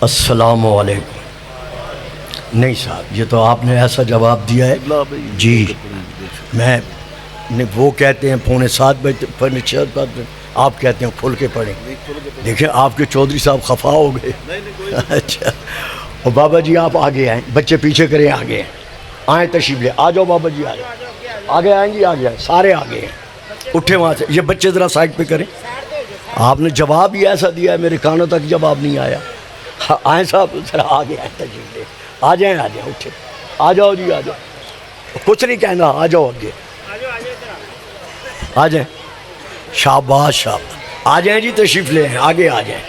السلام علیکم. نہیں صاحب یہ تو آپ نے ایسا جواب دیا ہے. جی میں وہ کہتے ہیں 6:45 آپ کہتے ہیں کھل کے پڑھیں. دیکھیں آپ کے چودھری صاحب خفا ہو گئے. اچھا اور بابا جی آپ آگے آئیں, بچے پیچھے کریں, آگے آئیں تشریف لے. آ جاؤ بابا جی, آ جاؤ, آگے آئیں جی, آگے آئیں, سارے آگے ہیں. اٹھے وہاں سے, یہ بچے ذرا سائڈ پہ کریں. آپ نے جواب ہی ایسا دیا ہے میرے کانوں تک جواب نہیں آیا. آئیں صاحب ذرا آگے آئیں تشریف لے. آ جائیں اٹھے, آ جاؤ جی, آ جاؤ, کچھ نہیں کہنا, آ جاؤ آگے, آ جائیں. شاباش شاباش, آ جائیں جی تشریف لے, آگے آ جائیں.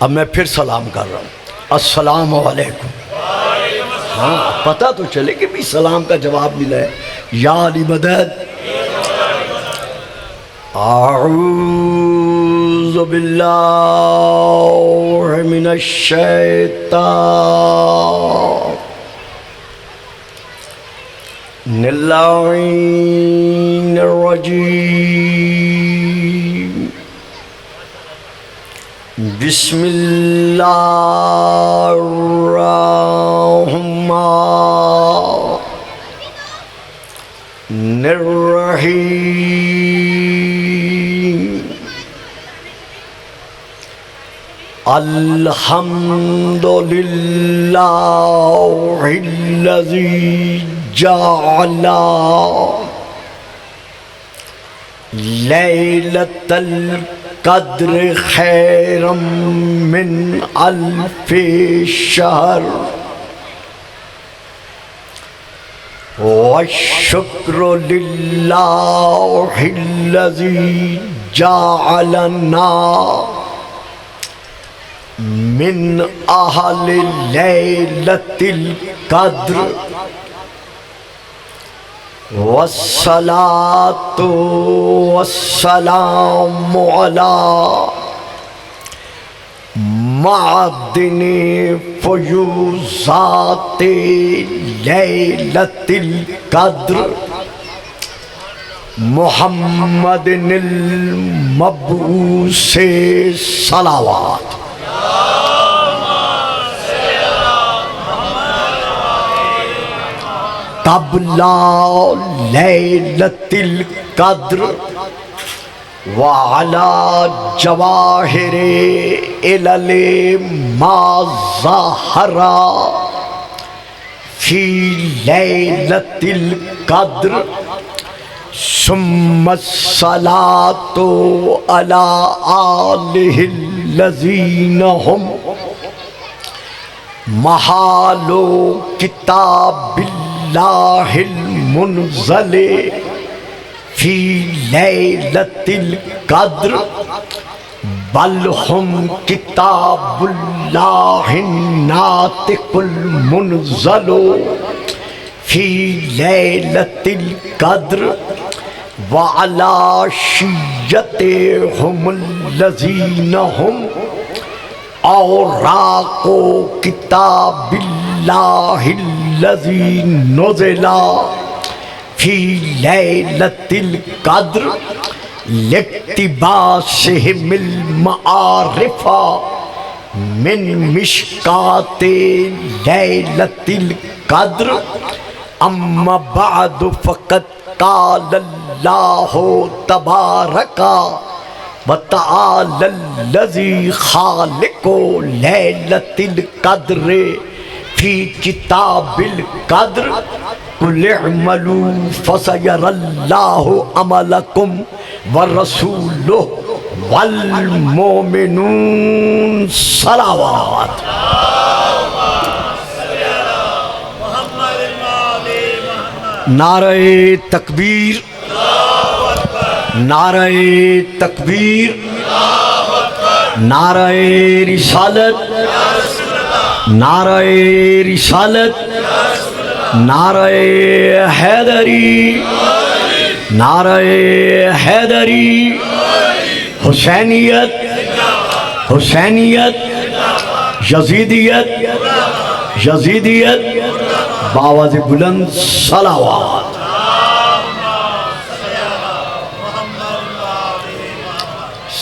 اب میں پھر سلام کر رہا ہوں. السلام علیکم. ہاں پتہ تو چلے کہ بھی سلام کا جواب ملا ہے. یا علی مدد. اعوذ باللہ من الشیطان اللعین الرجیم. بسم اللہ الرحمن الرحیم. الحمد للہ الذی جعل لیلۃ القدر خیرا من الف شہر والشکر للہ الذی جعلنا من اہل لیلۃ القدر والصلاة والسلام علی معدن فیوزات لیلۃ القدر محمد المبعوث صلوات. قبل لیلۃ القدر وعلی جواہر علل ما ظہر فی لیلۃ القدر ثم الصلاۃ علی آلہ الذین ہم محال کتاب اللہ المنزل فی لیلۃ القدر بل ہم کتاب اللہ الناطق المنزل فی لیلۃ القدر وعلی شیعتہم الذین ہم اوراق کتاب اللہ الذی نزل فی لیلۃ القدر لاقتباسہم المعارف من مشکات لیلۃ القدر. اما بعد فقد قال اللہ تبارک وتعالی الذی خالق لیلۃ القدر فی کتاب القدر قل اعملوا فسیری اللہ عملکم ورسولہ والمؤمنون صلوات. نعرہ تکبیر, نعرہ تکبیر, نعرہ رسالت, نعرہ رسالت, نعرہ حیدری, نعرہ حیدری, حسینیت, حسینیت, یزیدیت, یزیدیت, بآواز بلند صلوات.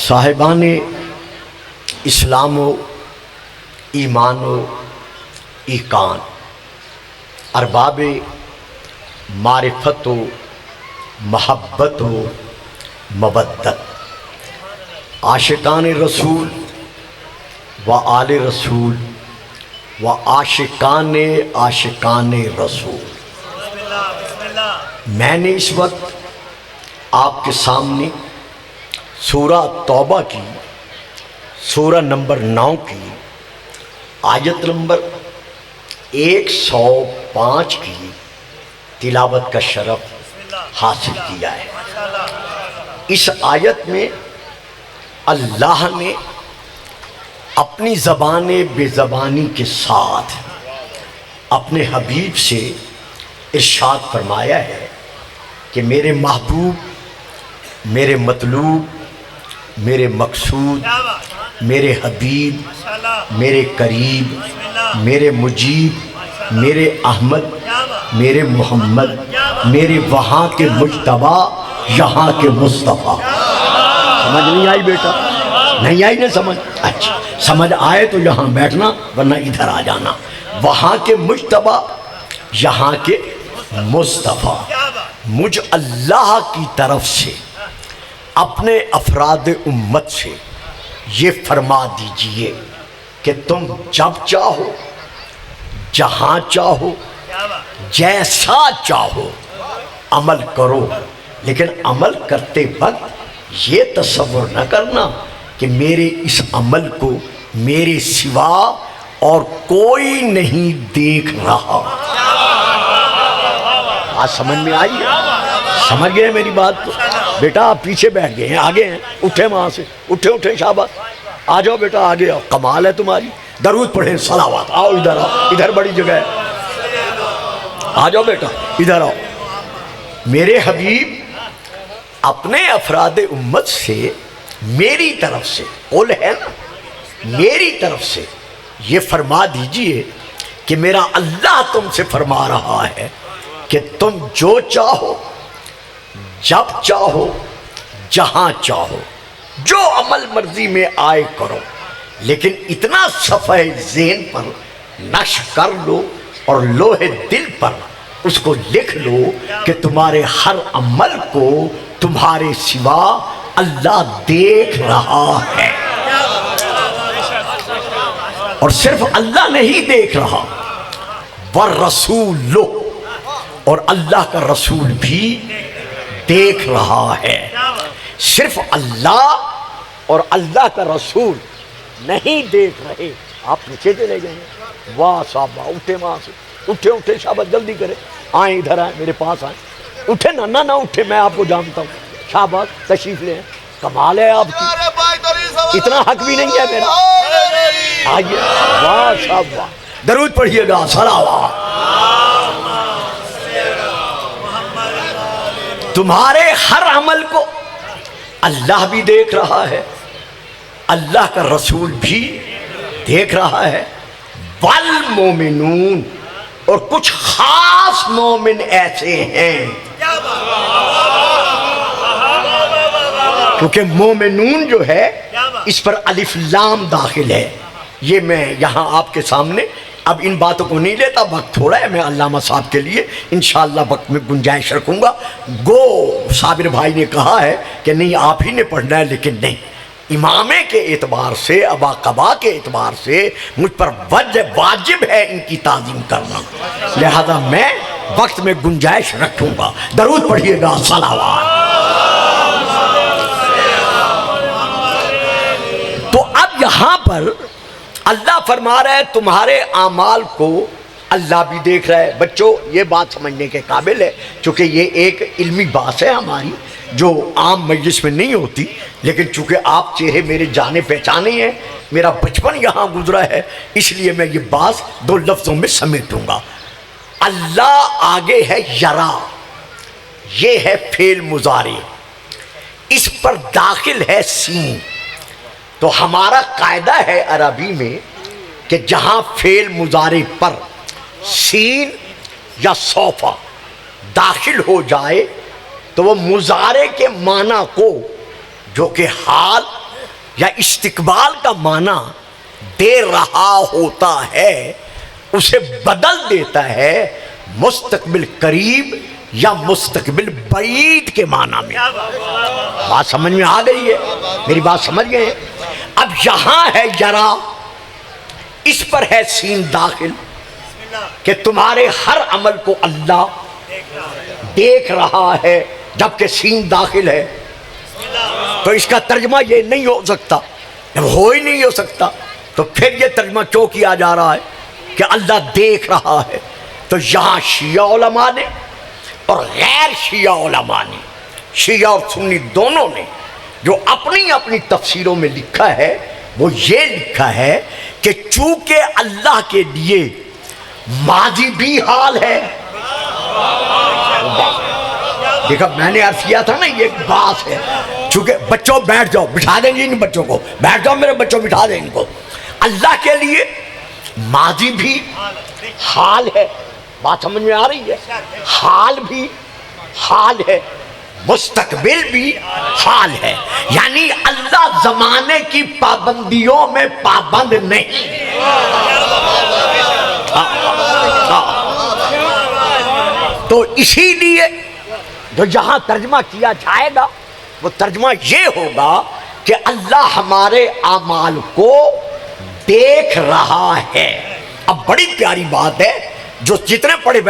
صاحبان اسلام و ایمان و ایقان، ارباب معرفت و محبت و مودت، عاشقان رسول و آل رسول و عاشقان رسول، میں نے اس وقت آپ کے سامنے سورہ توبہ کی سورہ نمبر 9 کی آیت نمبر 105 کی تلاوت کا شرف حاصل کیا ہے۔ اس آیت میں اللہ نے اپنی زبان بے زبانی کے ساتھ اپنے حبیب سے ارشاد فرمایا ہے کہ میرے محبوب، میرے مطلوب، میرے مقصود، میرے حبیب، میرے قریب، میرے مجیب، میرے احمد، میرے محمد، میرے وہاں کے مجتبی، یہاں کے مصطفیٰ۔ سمجھ نہیں آئی بیٹا؟ نہیں آئی نا سمجھ؟ اچھا، سمجھ آئے تو یہاں بیٹھنا ورنہ ادھر آ جانا۔ وہاں کے مجتبی، یہاں کے مصطفیٰ، مجھ اللہ کی طرف سے اپنے افراد امت سے یہ فرما دیجئے کہ تم جب چاہو، جہاں چاہو، جیسا چاہو عمل کرو، لیکن عمل کرتے وقت یہ تصور نہ کرنا کہ میرے اس عمل کو میرے سوا اور کوئی نہیں دیکھ رہا۔ آج سمجھ میں آئی ہے؟ سمجھ گئے میری بات کو؟ بیٹا آپ پیچھے بیٹھ گئے ہیں، آگے ہیں، اٹھے وہاں سے، اٹھے شاباش، آ جاؤ بیٹا آگے آؤ، کمال ہے تمہاری، درود پڑھیں، صلوات، آؤ ادھر آؤ، ادھر بڑی جگہ ہے، آ جاؤ بیٹا ادھر آؤ۔ میرے حبیب اپنے افراد امت سے میری طرف سے، قول ہے نا، میری طرف سے یہ فرما دیجئے کہ میرا اللہ تم سے فرما رہا ہے کہ تم جو چاہو، جب چاہو، جہاں چاہو، جو عمل مرضی میں آئے کرو، لیکن اتنا صفحہ ذہن پر نقش کر لو اور لوح دل پر اس کو لکھ لو کہ تمہارے ہر عمل کو تمہارے سوا اللہ دیکھ رہا ہے۔ اور صرف اللہ نہیں دیکھ رہا، والرسول، اور اللہ کا رسول بھی دیکھ رہا ہے۔ صرف اللہ اور اللہ کا رسول نہیں دیکھ رہے، آپ پیچھے چلے گئے ہیں۔ واہ صاحبہ، اٹھے وہاں سے، اٹھے شاباش، جلدی کرے، آئیں ادھر آئیں، میرے پاس آئیں، اٹھے نہ اٹھے، میں آپ کو جانتا ہوں، شاباش تشریف لیں، کمال ہے آپ کی، اتنا حق بھی نہیں ہے میرا، آئیے، واہ صاحب واہ، درود پڑھیے گا، صلوات۔ تمہارے ہر عمل کو اللہ بھی دیکھ رہا ہے، اللہ کا رسول بھی دیکھ رہا ہے، والمومنون، اور کچھ خاص مومن ایسے ہیں، کیونکہ مومنون جو ہے اس پر الف لام داخل ہے۔ یہ میں یہاں آپ کے سامنے اب ان باتوں کو نہیں لیتا، وقت تھوڑا ہے، میں علامہ صاحب کے لیے انشاءاللہ وقت میں گنجائش رکھوں گا۔ گو صابر بھائی نے کہا ہے کہ نہیں آپ ہی نے پڑھنا ہے، لیکن نہیں، امامے کے اعتبار سے، ابا قبا کے اعتبار سے مجھ پر واجب ہے ان کی تعظیم کرنا، لہذا میں وقت میں گنجائش رکھوں گا۔ درود پڑھیے گا، صلوات۔ تو اب یہاں پر اللہ فرما رہا ہے تمہارے اعمال کو اللہ بھی دیکھ رہا ہے۔ بچوں یہ بات سمجھنے کے قابل ہے، چونکہ یہ ایک علمی بات ہے ہماری جو عام مجلس میں نہیں ہوتی، لیکن چونکہ آپ چہرے میرے جانے پہچانے ہیں، میرا بچپن یہاں گزرا ہے، اس لیے میں یہ بات دو لفظوں میں سمیٹوں گا۔ اللہ آگے ہے یرا، یہ ہے فعل مضارع، اس پر داخل ہے سین۔ تو ہمارا قاعدہ ہے عربی میں کہ جہاں فعل مضارع پر سین یا سوفا داخل ہو جائے تو وہ مضارع کے معنی کو جو کہ حال یا استقبال کا معنی دے رہا ہوتا ہے اسے بدل دیتا ہے مستقبل قریب یا مستقبل بعید کے معنی میں۔ بات سمجھ میں آ گئی ہے؟ میری بات سمجھ گئے ہیں؟ اب یہاں ہے یرا، اس پر ہے سین داخل کہ تمہارے ہر عمل کو اللہ دیکھ رہا ہے، جبکہ سین داخل ہے تو اس کا ترجمہ یہ نہیں ہو سکتا، جب ہو ہی نہیں ہو سکتا تو پھر یہ ترجمہ کیوں کیا جا رہا ہے کہ اللہ دیکھ رہا ہے؟ تو یہاں شیعہ علماء نے اور غیر شیعہ علماء نے، شیعہ اور سنی دونوں نے جو اپنی اپنی تفسیروں میں لکھا ہے وہ یہ لکھا ہے کہ چونکہ اللہ کے لیے ماضی بھی حال ہے۔ دیکھا میں نے عرض کیا تھا نا یہ ایک بات ہے، چونکہ بچوں بیٹھ جاؤ، بٹھا دیں گے ان بچوں کو، بیٹھ جاؤ میرے بچوں، بٹھا دیں ان کو۔ اللہ کے لیے ماضی بھی حال ہے، بات سمجھ میں آ رہی ہے؟ حال بھی حال ہے، مستقبل بھی حال ہے، یعنی اللہ زمانے کی پابندیوں میں پابند نہیں۔ تو اسی لیے جو یہاں ترجمہ کیا جائے گا وہ ترجمہ یہ ہوگا کہ اللہ ہمارے اعمال کو دیکھ رہا ہے۔ اب بڑی پیاری بات ہے جو جتنے پڑھے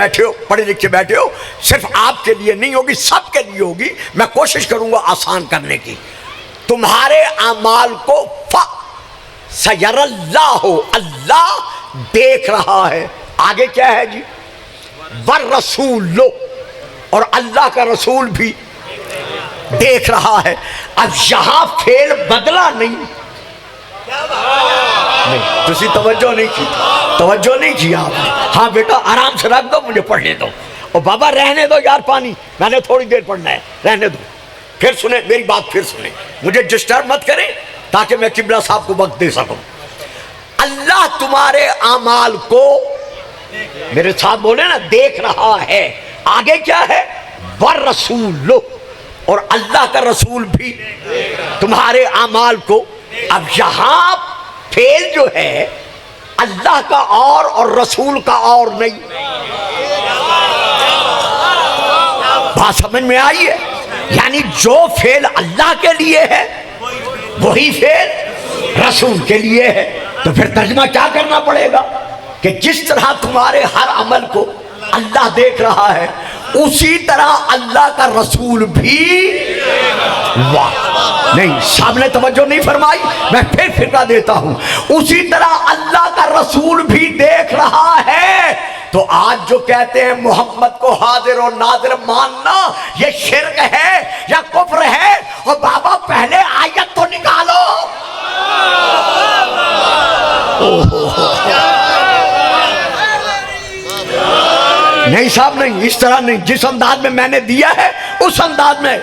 لکھے بیٹھے ہو، صرف آپ کے لیے نہیں ہوگی، سب کے لیے ہوگی، میں کوشش کروں گا آسان کرنے کی۔ تمہارے اعمال کو سیر اللہ، اللہ دیکھ رہا ہے۔ آگے کیا ہے جی؟ والرسول، اور اللہ کا رسول بھی دیکھ رہا ہے۔ اب یہاں فعل بدلا نہیں، تسی توجہ نہیں کی آپ نے۔ ہاں بیٹا آرام سے رکھ دو، مجھے پڑھنے دو، اور بابا رہنے دو یار، پانی میں نے تھوڑی دیر پڑھنا ہے، رہنے دو، پھر سنیں میری بات، پھر سنیں، مجھے ڈسٹرب مت کریں تاکہ میں قبلہ صاحب کو وقت دے سکوں۔ اللہ تمہارے اعمال کو، میرے ساتھ بولے نا، دیکھ رہا ہے۔ آگے کیا ہے؟ والرسول، اور اللہ کا رسول بھی تمہارے اعمال کو۔ اب یہاں فعل جو ہے اللہ کا اور رسول کا اور نہیں، بات سمجھ میں آئی ہے؟ یعنی جو فعل اللہ کے لیے ہے وہی فعل رسول کے لیے ہے۔ تو پھر ترجمہ کیا کرنا پڑے گا کہ جس طرح تمہارے ہر عمل کو اللہ دیکھ رہا ہے اسی طرح اللہ کا رسول بھی۔ واہ، نہیں سب نے توجہ نہیں فرمائی، میں پھر فرقہ دیتا ہوں، اسی طرح اللہ کا رسول بھی دیکھ رہا ہے۔ تو آج جو کہتے ہیں محمد کو حاضر و ناظر ماننا یہ شرک ہے یا کفر ہے؟ اور بابا پہلے آیت تو نکالو۔ نہیں صاحب نہیں، اس طرح نہیں، جس انداز میں میں نے دیا ہے اس انداز میں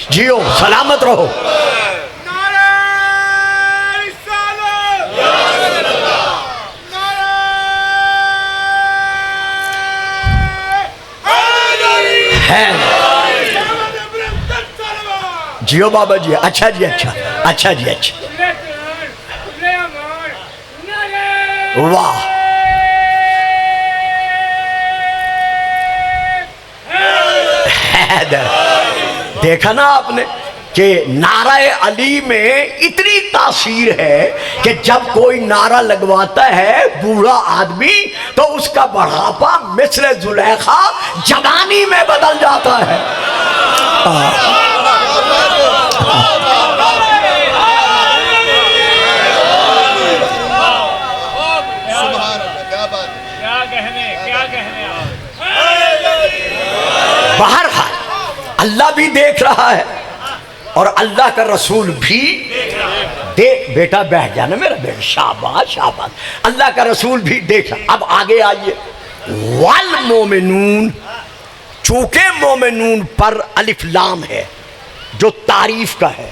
جیو، سلامت رہو۔ جیو بابا جی، اچھا جی، اچھا جی، اچھا، واہ، دیکھا نا آپ نے کہ نعرہ علی میں اتنی تاثیر ہے کہ جب کوئی نعرہ لگواتا ہے بوڑھا آدمی تو اس کا بڑھاپا مثل زلیخا جوانی میں بدل جاتا ہے۔ بہرحال اللہ بھی دیکھ رہا ہے اور اللہ کا رسول بھی دیکھ، بیٹا بیٹھ جانا میرا بیٹا، شاباش شاباش، اللہ کا رسول بھی دیکھ رہا۔ اب آگے آئیے، والمومنون، چونکہ مومنون پر الف لام ہے جو تعریف کا ہے،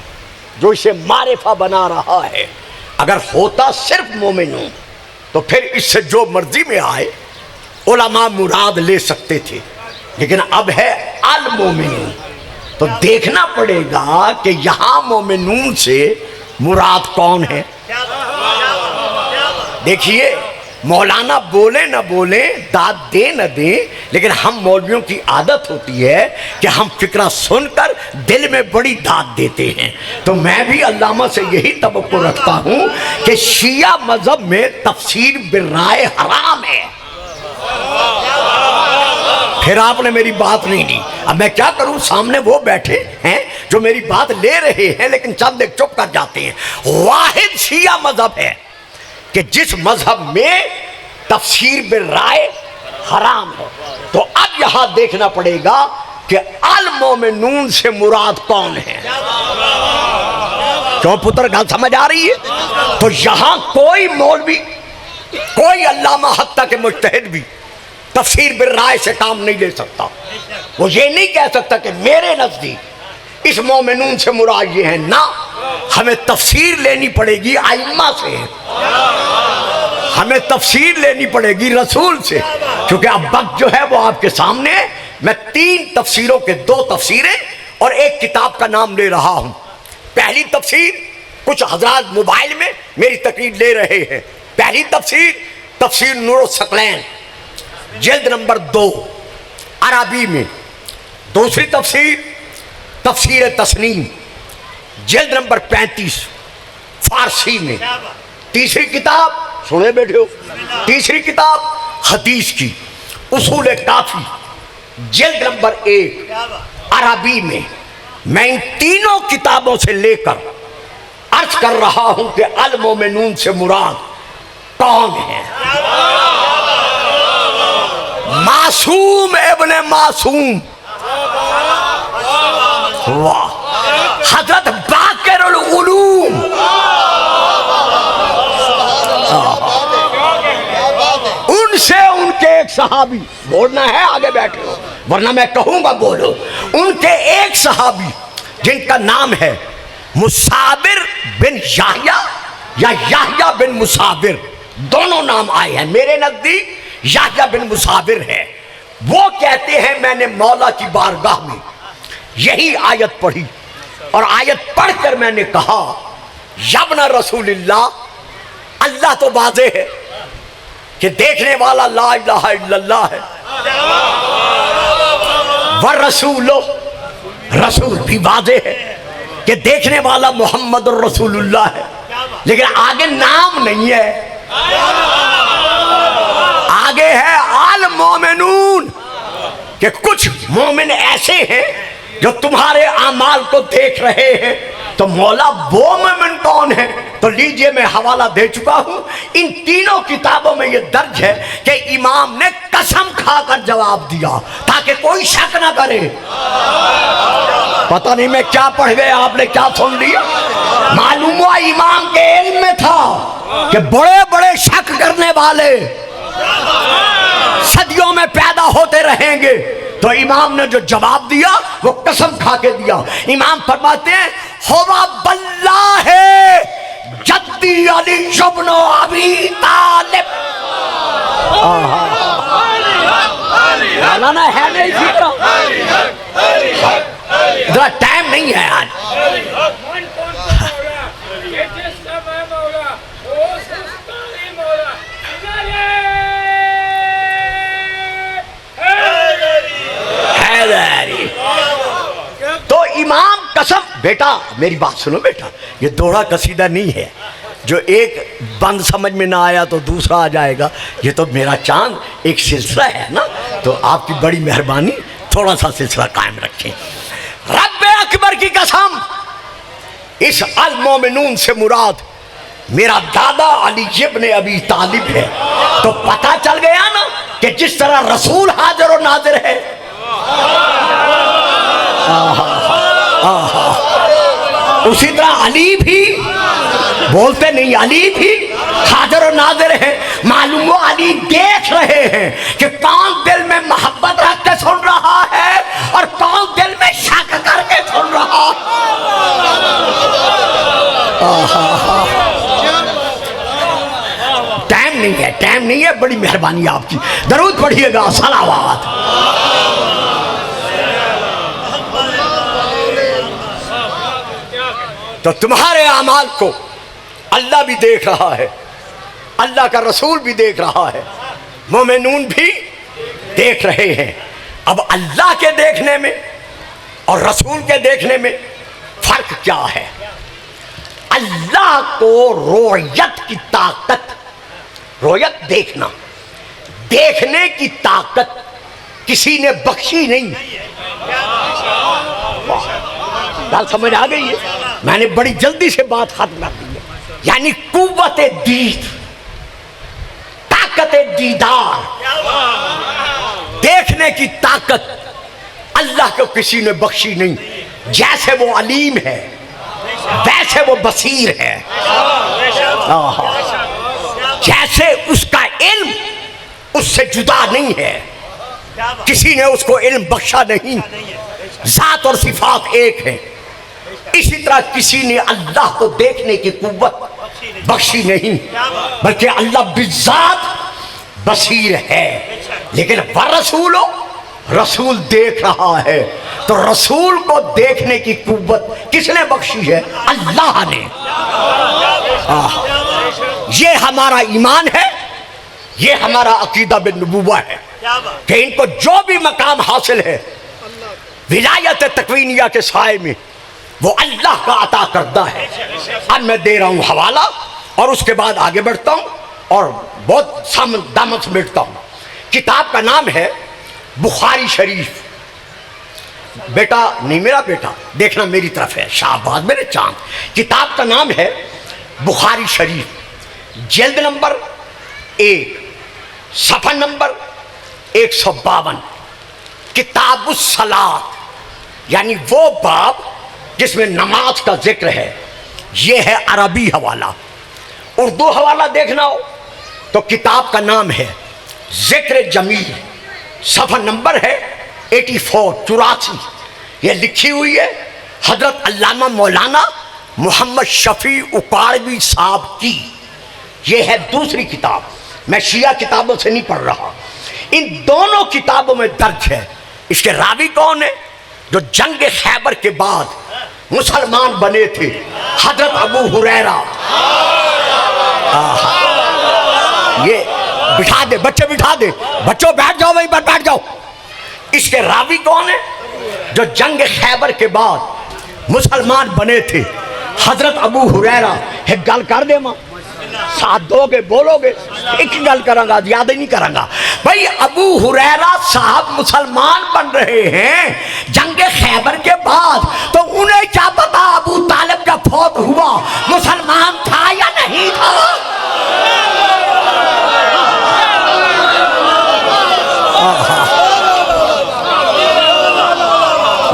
جو اسے معرفہ بنا رہا ہے۔ اگر ہوتا صرف مومنون تو پھر اس سے جو مرضی میں آئے علماء مراد لے سکتے تھے، لیکن اب ہے المومنون، تو دیکھنا پڑے گا کہ یہاں مومنون سے مراد کون ہے۔ دیکھیے مولانا بولے نہ بولے، داد دے نہ دیں، لیکن ہم مولویوں کی عادت ہوتی ہے کہ ہم فکرہ سن کر دل میں بڑی داد دیتے ہیں۔ تو میں بھی علامہ سے یہی توقع رکھتا ہوں کہ شیعہ مذہب میں تفسیر بالرائے حرام ہے۔ پھر آپ نے میری بات نہیں لی، اب میں کیا کروں؟ سامنے وہ بیٹھے ہیں جو میری بات لے رہے ہیں لیکن چند ایک چپ کر جاتے ہیں۔ واحد شیعہ مذہب ہے کہ جس مذہب میں تفسیر بالرائے حرام ہے۔ تو اب یہاں دیکھنا پڑے گا کہ المومنون سے مراد کون ہے۔ کیوں پتر گل سمجھ آ رہی ہے؟ تو یہاں کوئی مولوی، کوئی علامہ حتی کہ مجتہد بھی تفسیر بالرائے سے کام نہیں لے سکتا۔ وہ یہ نہیں کہہ سکتا کہ میرے نزدیک اس مومنون سے مراد یہ ہے، نہ، ہمیں تفسیر لینی پڑے گی ائمہ سے، ہمیں تفسیر لینی پڑے گی رسول سے، کیونکہ اب وقت جو ہے وہ آپ کے سامنے ہے۔ میں 3 تفسیروں کے 2 تفسیریں اور ایک کتاب کا نام لے رہا ہوں۔ پہلی تفسیر، کچھ حضرات موبائل میں میری تقریر لے رہے ہیں، پہلی تفسیر تفسیر نور الثقلین جلد نمبر 2 عربی میں، دوسری تفسیر تفسیر تسنیم جلد نمبر 35 فارسی میں، تیسری کتاب سنے بیٹھے ہو، تیسری کتاب حدیث کی اصول کافی جلد نمبر 1 عربی میں۔ میں ان تینوں کتابوں سے لے کر عرض کر رہا ہوں کہ المومنون سے مراد کون ہے۔ معصوم ابن معصوم، واہ، حضرت باقر العلوم، ان سے ان کے ایک صحابی، بولنا ہے آگے بیٹھے ہو ورنہ میں کہوں گا بولو، ان کے ایک صحابی جن کا نام ہے مصابر بن یحییٰ یا یحییٰ بن مصابر، دونوں نام آئے ہیں، میرے نزدیک یحییٰ بن مصابر ہے۔ وہ کہتے ہیں میں نے مولا کی بارگاہ میں یہی آیت پڑھی، اور آیت پڑھ کر میں نے کہا یابن رسول اللہ، اللہ تو واضح ہے کہ دیکھنے والا لا الہ الا اللہ ہے، والرسول، رسول بھی واضح ہے کہ دیکھنے والا محمد الرسول اللہ ہے، لیکن آگے نام نہیں ہے، آگے ہے المومنون، کہ کچھ مومن ایسے ہیں جو تمہارے اعمال کو دیکھ رہے ہیں۔ تو مولا وہ مومن کون ہے؟ تو لیجئے میں حوالہ دے چکا ہوں، ان تینوں کتابوں میں یہ درج ہے کہ امام نے قسم کھا کر جواب دیا تاکہ کوئی شک نہ کرے۔ پتہ نہیں میں کیا پڑھ گئے، آپ نے کیا سن لیا؟ معلوم ہوا امام کے علم میں تھا کہ بڑے بڑے شک کرنے والے صدیوں میں پیدا ہوتے رہیں گے، تو امام نے جو جواب دیا وہ قسم کھا کے دیا۔ امام فرماتے ہیں ہوا باللہ جدی علی ابن ابی طالب، مولانا ہے نہیں فکرہ، ذرا ٹائم نہیں ہے آج۔ تو امام قسم، بیٹا میری بات سنو بیٹا، یہ دوہرا قصیدہ نہیں ہے جو ایک بند سمجھ میں نہ آیا تو دوسرا آ جائے گا، یہ تو میرا چاند ایک سلسلہ ہے نا، تو آپ کی بڑی مہربانی تھوڑا سا سلسلہ قائم رکھیں۔ رب اکبر کی قسم، اس المومنون سے مراد میرا دادا علی ابن ابی طالب ہے۔ تو پتہ چل گیا نا کہ جس طرح رسول حاضر و ناظر ہے، اسی طرح علی بھی، بولتے نہیں، علی بھی حاضر و ناظر ہے۔ معلوم ہو علی دیکھ رہے ہیں کہ کون دل میں محبت رکھ کے سن رہا ہے اور کون دل میں شک کر کے سن رہا ٹائم نہیں ہے، ٹائم نہیں ہے، بڑی مہربانی آپ کی، درود پڑھیے گا، صلوات۔ تو تمہارے اعمال کو اللہ بھی دیکھ رہا ہے، اللہ کا رسول بھی دیکھ رہا ہے، مومنون بھی دیکھ رہے ہیں۔ اب اللہ کے دیکھنے میں اور رسول کے دیکھنے میں فرق کیا ہے؟ اللہ کو رؤیت کی طاقت، رؤیت دیکھنا، دیکھنے کی طاقت کسی نے بخشی نہیں۔ بات سمجھ آ گئی ہے؟ میں نے بڑی جلدی سے بات ختم کر دی ہے۔ یعنی قوت دید، طاقت دیدار، دیکھنے کی طاقت اللہ کو کسی نے بخشی نہیں۔ جیسے وہ علیم ہے ویسے وہ بصیر ہے، جیسے اس کا علم اس سے جدا نہیں ہے، کسی نے اس کو علم بخشا نہیں، ذات اور صفات ایک ہیں، اسی طرح کسی نے اللہ کو دیکھنے کی قوت بخشی نہیں، بلکہ اللہ بالذات بصیر ہے۔ لیکن والرسول، رسول دیکھ رہا ہے، تو رسول کو دیکھنے کی قوت کس نے بخشی ہے؟ اللہ نے۔ یہ ہمارا ایمان ہے، یہ ہمارا عقیدہ بالنبوہ ہے کہ ان کو جو بھی مقام حاصل ہے ولایت تکوینیہ کے سائے میں وہ اللہ کا عطا کردہ ہے۔ اب میں دے رہا ہوں حوالہ اور اس کے بعد آگے بڑھتا ہوں اور بہت دامن سمیٹتا ہوں۔ کتاب کا نام ہے بخاری شریف۔ بیٹا نہیں، میرا بیٹا دیکھنا میری طرف ہے، شہباز میرے چاند۔ کتاب کا نام ہے بخاری شریف، جلد نمبر 1، صفحہ نمبر 152، کتاب الصلاۃ، یعنی وہ باب جس میں نماز کا ذکر ہے۔ یہ ہے عربی حوالہ۔ اردو حوالہ دیکھنا ہو تو کتاب کا نام ہے ذکر جمیل، صفحہ نمبر ہے 84۔ یہ لکھی ہوئی ہے حضرت علامہ مولانا محمد شفیع اکاڑوی صاحب کی۔ یہ ہے دوسری کتاب، میں شیعہ کتابوں سے نہیں پڑھ رہا، ان دونوں کتابوں میں درج ہے۔ اس کے راوی کون ہے؟ جو جنگ خیبر کے بعد مسلمان بنے تھے، حضرت ابو ہریرہ۔ یہ بٹھا دے بچے، بٹھا دے بچوں، بیٹھ جاؤ وہیں پر بیٹھ جاؤ۔ اس کے راوی کون ہے؟ جو جنگ خیبر کے بعد مسلمان بنے تھے، حضرت ابو ہریرہ۔ ایک گل کر دے ماں، ساتھ دو گے بولو گے؟ ایک گل کروں گا، یاد ہی نہیں کروں گا۔ بھائی ابو ہریرہ صاحب مسلمان بن رہے ہیں جنگ خیبر کے بعد، تو انہیں کیا پتا ابو طالب جب فوت ہوا مسلمان تھا یا نہیں تھا؟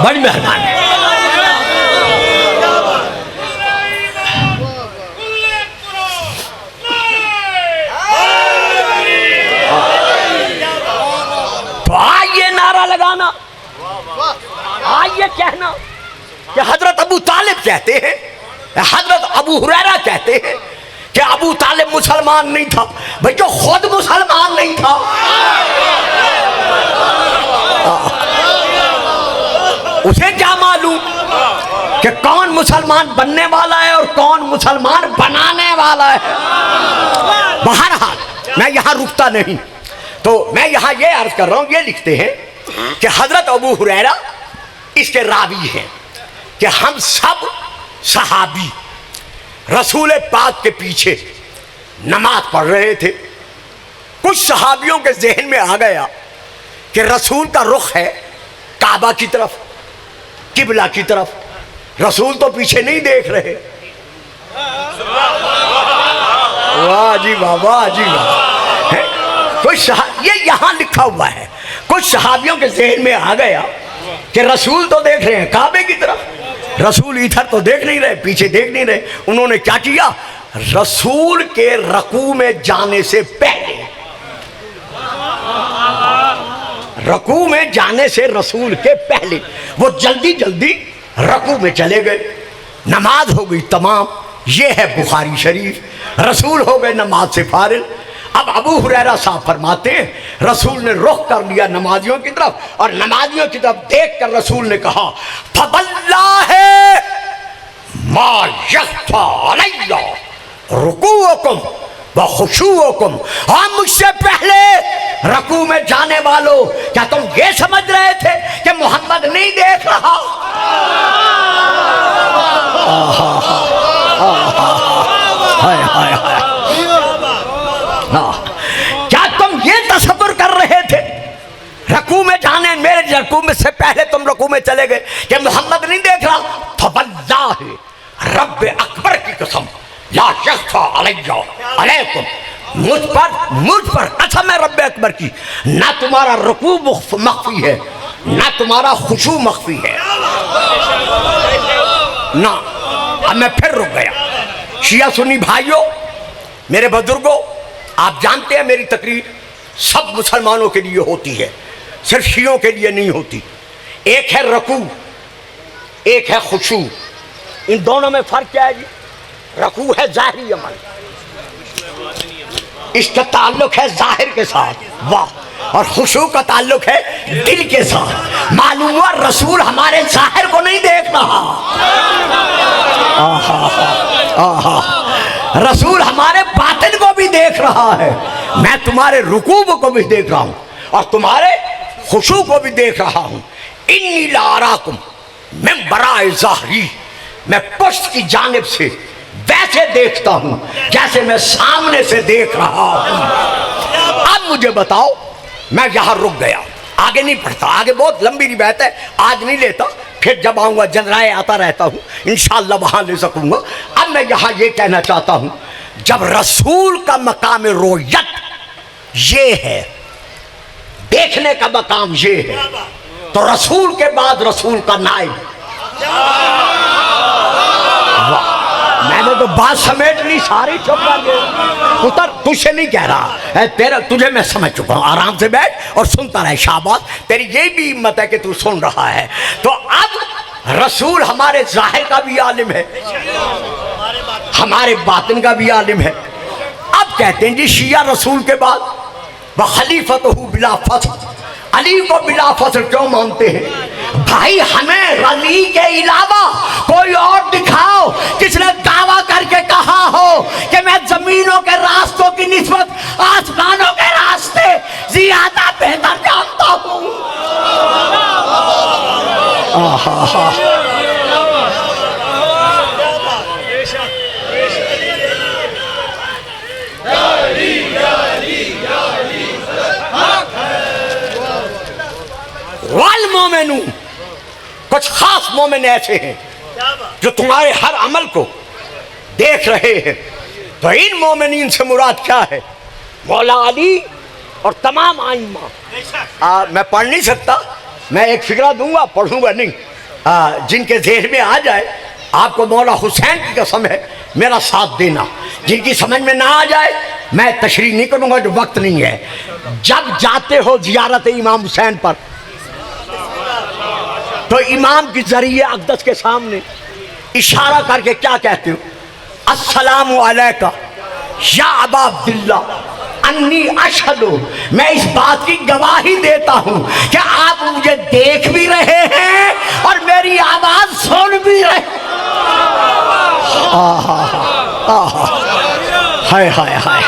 بڑی مہربانی۔ تو آئیے نعرہ لگانا، آئیے کہنا کہ حضرت ابو طالب کہتے ہیں، حضرت ابو ہریرہ کہتے ہیں کہ ابو طالب مسلمان نہیں تھا۔ بھئی جو خود مسلمان نہیں تھا، اسے کیا معلوم کہ کون مسلمان بننے والا ہے اور کون مسلمان بنانے والا ہے؟ بہرحال میں یہاں رکتا نہیں، تو میں یہاں یہ عرض کر رہا ہوں، یہ لکھتے ہیں کہ حضرت ابو ہریرہ اس کے راوی ہیں کہ ہم سب صحابی رسول پاک کے پیچھے نماز پڑھ رہے تھے۔ کچھ صحابیوں کے ذہن میں آ گیا کہ رسول کا رخ ہے کعبہ کی طرف، قبلہ کی طرف، رسول تو پیچھے نہیں دیکھ رہے۔ واہ جی واہ، واہ جی واہ۔ یہ یہاں لکھا ہوا ہے، کچھ صحابیوں کے ذہن میں آ گیا کہ رسول تو دیکھ رہے ہیں کعبے کی طرف، رسول ادھر تو دیکھ نہیں رہے، پیچھے دیکھ نہیں رہے۔ انہوں نے کیا کیا؟ رسول کے رکوع میں جانے سے پہلے، رکوع میں جانے سے رسول کے پہلے وہ جلدی جلدی رکوع میں چلے گئے، نماز ہو گئی تمام۔ یہ ہے بخاری شریف، رسول ہو گئے نماز سے فارغ۔ اب ابو ہریرہ صاحب فرماتے ہیں رسول نے رخ کر لیا نمازیوں کی طرف، اور نمازیوں کی طرف دیکھ کر رسول نے کہا فواللہ ما یخفی علی رکوعکم وخشوعکم، اور مجھ سے پہلے رکوع میں جانے والوں، کیا تم یہ سمجھ رہے تھے کہ محمد نہیں دیکھ رہا؟ کیا تم یہ تصور کر رہے تھے رکوع میں جانے، میرے رکوع میں سے پہلے تم رکوع میں چلے گئے کہ محمد نہیں دیکھ رہا؟ فواللہ رب اکبر کی قسم لا یخفی علیکم، مجھ پر قسم ہے رب اکبر کی، نہ تمہارا رکوع مخفی ہے نہ تمہارا خشوع مخفی ہے نہ۔ اب میں پھر رک گیا۔ شیعہ سنی بھائیوں، میرے بزرگوں، آپ جانتے ہیں میری تقریر سب مسلمانوں کے لیے ہوتی ہے، صرف شیعوں کے لیے نہیں ہوتی۔ ایک ہے رکوع، ایک ہے خشوع، ان دونوں میں فرق کیا ہے جی؟ رکوع ہے ظاہری عمل، اس کا تعلق ہے ظاہر کے ساتھ، واہ، اور خشوع کا تعلق ہے دل کے ساتھ۔ معلوم ہوا رسول ہمارے ظاہر کو نہیں دیکھ رہا، رسول ہمارے باطن کو بھی دیکھ رہا ہے۔ میں تمہارے رکوع کو بھی دیکھ رہا ہوں اور تمہارے خشوع کو بھی دیکھ رہا ہوں۔ انی لاراکم من وراء ظہری، میں پشت کی جانب سے ویسے دیکھتا ہوں جیسے میں سامنے سے دیکھ رہا ہوں۔ اب مجھے بتاؤ، میں یہاں رک گیا، آگے نہیں پڑھتا، آگے بہت لمبی روایت ہے، آج نہیں لیتا، پھر جب آؤں گا جنرائے آتا رہتا ہوں، انشاءاللہ وہاں لے سکوں گا۔ اب میں یہاں یہ کہنا چاہتا ہوں، جب رسول کا مقام رؤیت یہ ہے، دیکھنے کا مقام یہ ہے، تو رسول کے بعد رسول کا نائب، میں نے تو بات سمیٹ لی، ساری چپ کر گئے۔ پتر تجھ سے نہیں کہہ رہا، تجھے میں سمجھ چکا ہوں، آرام سے بیٹھ اور سنتا رہے، شاباش، تیری یہی بھی ہمت ہے کہ تو سن رہا ہے۔ تو اب رسول ہمارے ظاہر کا بھی عالم ہے، ہمارے باطن کا بھی عالم ہے۔ اب کہتے ہیں جی شیعہ رسول کے بعد وخلیفتہ بلا فصل، علی کو بلا فصل کیوں مانتے ہیں؟ بھائی ہمیں علی کے علاوہ کوئی اور دکھاؤ جس نے دعویٰ کر کے کہا ہو کہ میں زمینوں کے راستوں کی نسبت آسمانوں کے راستے زیادہ بہتر جانتا ہوں۔ والمومنون، کچھ خاص مومن ایسے ہیں جو تمہارے ہر عمل کو دیکھ رہے ہیں۔ تو ان مومنین سے مراد کیا ہے؟ مولا علی اور تمام آئمہ۔ میں پڑھ نہیں سکتا، میں ایک فقرہ دوں گا، پڑھوں گا نہیں، جن کے ذہن میں آ جائے، آپ کو مولا حسین کی قسم ہے میرا ساتھ دینا، جن کی سمجھ میں نہ آ جائے میں تشریح نہیں کروں گا، جو وقت نہیں ہے۔ جب جاتے ہو زیارت امام حسین پر تو امام کی ذریعہ اقدس کے سامنے اشارہ کر کے کیا کہتے ہو؟ السلام علیکہ یا ابا عبداللہ انی اشہد، میں اس بات کی گواہی دیتا ہوں کہ آپ مجھے دیکھ بھی رہے ہیں اور میری آواز سن بھی رہے ہیں۔ ہائے ہائے ہائے،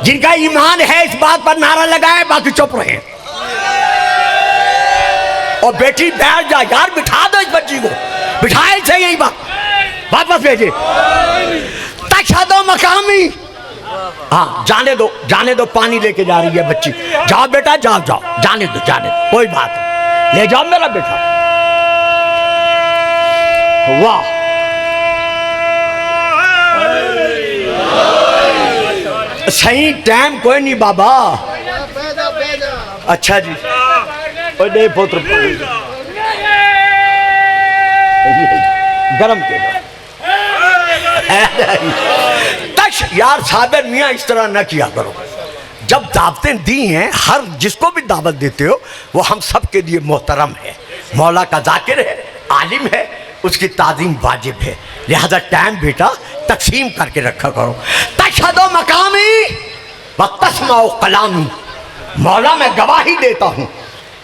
جن کا ایمان ہے اس بات پر نعرہ لگائے، باقی چپ رہے۔ اور بیٹی بیٹھ جا یار، بٹھا دو اس بچی کو، بٹھائے سے یہی بات واپس بھیجے۔ تشہد مقامی، ہاں جانے دو، پانی لے کے جا رہی ہے بچی، جاؤ بیٹا جاؤ، جانے دو، کوئی بات نہیں، لے جاؤ میرا بیٹا۔ واہ، صحیح ٹائم کوئی نہیں بابا۔ اچھا جی، نہیں پوتر گرم کے یار صابر میاں اس طرح نہ کیا کرو۔ جب دعوتیں دی ہیں، ہر جس کو بھی دعوت دیتے ہو وہ ہم سب کے لیے محترم ہے، مولا کا ذاکر ہے، عالم ہے، اس کی تعظیم واجب ہے، لہذا ٹائم بیٹا تقسیم کر کے رکھا کرو۔ تشہد مقامی و تسمع کلامی، مولا میں گواہی دیتا ہوں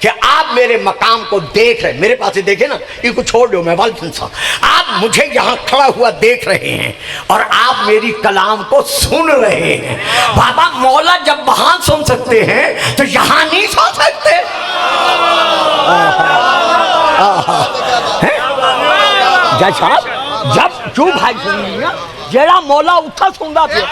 کہ آپ میرے مقام کو دیکھ رہے، میرے پاس دیکھیں نا، یہ کو چھوڑ دو، میں والد انسان، آپ مجھے یہاں کھڑا ہوا دیکھ رہے ہیں اور آپ میری کلام کو سن رہے ہیں۔ بابا مولا جب وہاں سن سکتے ہیں تو یہاں نہیں سن سکتے؟ جی صاحب، جب جو بھائی سنی نا جیڑا مولا اتھا سندا پیا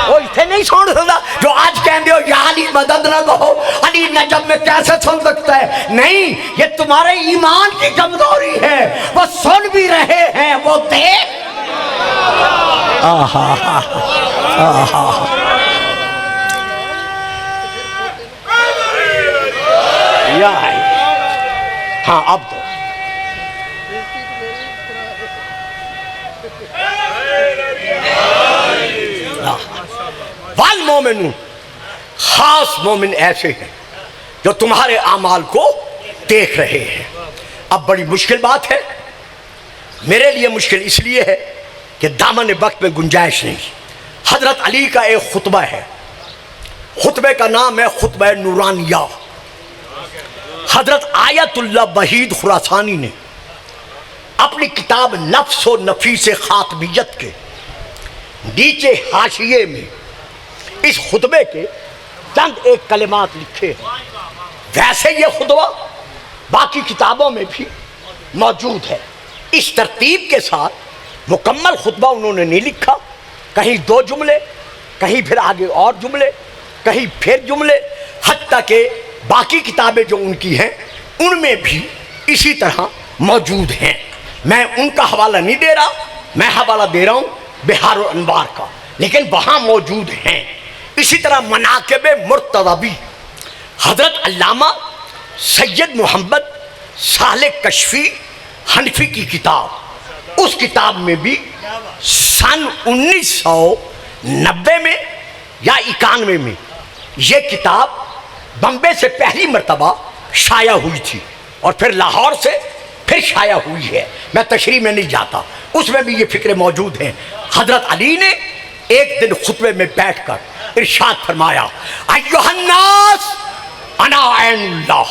وہ اتھے نہیں سن سکتا۔ جو آج کہندے ہو یا علی مدد نہ کہو، علی نجم میں کیسے سن سکتا ہے؟ نہیں، یہ تمہارے ایمان کی کمزوری ہے۔ وہ سن بھی رہے ہیں، وہ دیکھ یا ہے۔ ہاں اب تو والمومنون، خاص مومن ایسے ہیں جو تمہارے اعمال کو دیکھ رہے ہیں۔ اب بڑی مشکل بات ہے، میرے لیے مشکل اس لیے ہے کہ دامن وقت میں گنجائش نہیں۔ حضرت علی کا ایک خطبہ ہے، خطبے کا نام ہے خطبہ نورانیہ۔ حضرت آیت اللہ وحید خراسانی نے اپنی کتاب نفس و نفیس خاتمیت کے نیچے حاشیے میں اس خطبے کے چند ایک کلمات لکھے ہیں۔ ویسے یہ خطبہ باقی کتابوں میں بھی موجود ہے، اس ترتیب کے ساتھ مکمل خطبہ انہوں نے نہیں لکھا، کہیں 2 جملے، کہیں پھر آگے اور جملے، کہیں پھر جملے، حتیٰ کہ باقی کتابیں جو ان کی ہیں ان میں بھی اسی طرح موجود ہیں۔ میں ان کا حوالہ نہیں دے رہا، میں حوالہ دے رہا ہوں بہار الانوار کا، لیکن وہاں موجود ہیں۔ اسی طرح مناقب مرتضوی، حضرت علامہ سید محمد صالح کشفی حنفی کی کتاب، اس کتاب میں بھی سن 1990 میں یا 91 میں یہ کتاب بمبے سے پہلی مرتبہ شائع ہوئی تھی اور پھر لاہور سے پھر شائع ہوئی ہے۔ میں تشریح میں نہیں جاتا، اس میں بھی یہ فکریں موجود ہیں۔ حضرت علی نے ایک دن خطبے میں بیٹھ کر ارشاد فرمایا، ایھا الناس انا عین اللہ۔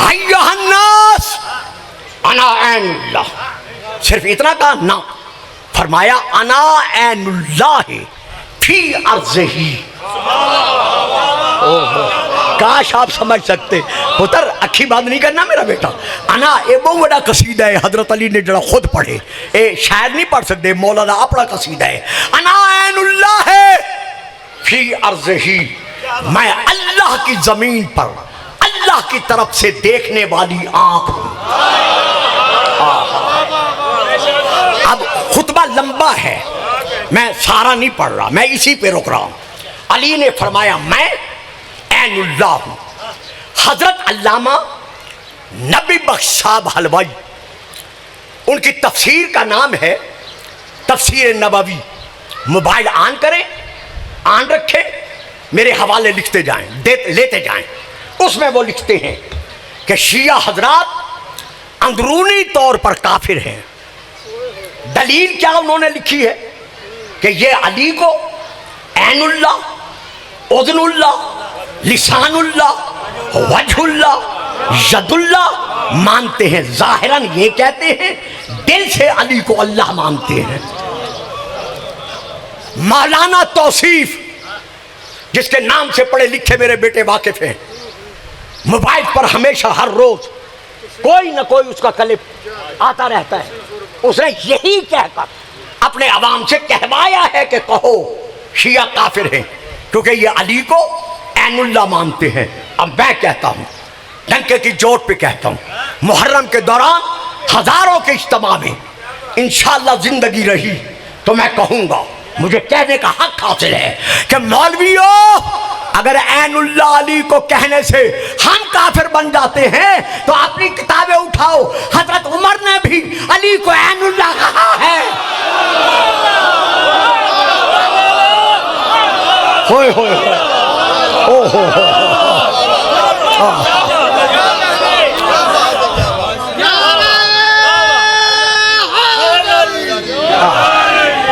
ایھا الناس انا عین اللہ، صرف اتنا کہا؟ نہ، فرمایا انا عین اللہ فی ارضہ۔ کاش آپ سمجھ سکتے، پتر اکھی بات نہیں کرنا میرا بیٹا۔ انا اے بہت بڑا قصیدہ ہے، حضرت علی نے جڑا خود پڑھے، اے شاید نہیں پڑھ سکتے، مولانا اپنا قصیدہ ہے۔ انا عین اللہ ہے فی ارضہ، میں اللہ کی زمین پر اللہ کی طرف سے دیکھنے والی آنکھ ہوں۔ اب خطبہ لمبا ہے، میں سارا نہیں پڑھ رہا، میں اسی پہ رک رہا ہوں۔ علی نے فرمایا میں عین اللہ ہوں۔ حضرت علامہ نبی بخش صاحب حلوائی، ان کی تفسیر کا نام ہے تفسیر نبوی۔ موبائل آن کریں، آن رکھیں، میرے حوالے لکھتے جائیں، لیتے جائیں۔ اس میں وہ لکھتے ہیں کہ شیعہ حضرات اندرونی طور پر کافر ہیں۔ دلیل کیا انہوں نے لکھی ہے کہ یہ علی کو عین اللہ، اذن اللہ، لسان اللہ، وجہ اللہ، ید اللہ مانتے ہیں۔ ظاہراً یہ کہتے ہیں، دل سے علی کو اللہ مانتے ہیں۔ مولانا توصیف، جس کے نام سے پڑھے لکھے میرے بیٹے واقف ہیں، موبائل پر ہمیشہ ہر روز کوئی نہ کوئی اس کا کلپ آتا رہتا ہے۔ اس نے یہی کہہ کر اپنے عوام سے کہوایا ہے کہ کہو شیعہ کافر ہیں کیونکہ یہ علی کو عین اللہ مانتے ہیں۔ اب میں کہتا ہوں، ڈنکے کی چوٹ پہ کہتا ہوں، محرم کے دوران ہزاروں کے اجتماع میں انشاءاللہ زندگی رہی تو میں کہوں گا، مجھے کہنے کا حق حاصل ہے کہ مولویوں، اگر عین اللہ علی کو کہنے سے ہم کافر بن جاتے ہیں تو اپنی کتابیں اٹھاؤ، حضرت عمر نے بھی علی کو عین اللہ کہا ہے۔ ہوئے ہوئے ہوئے، او ہو ہو،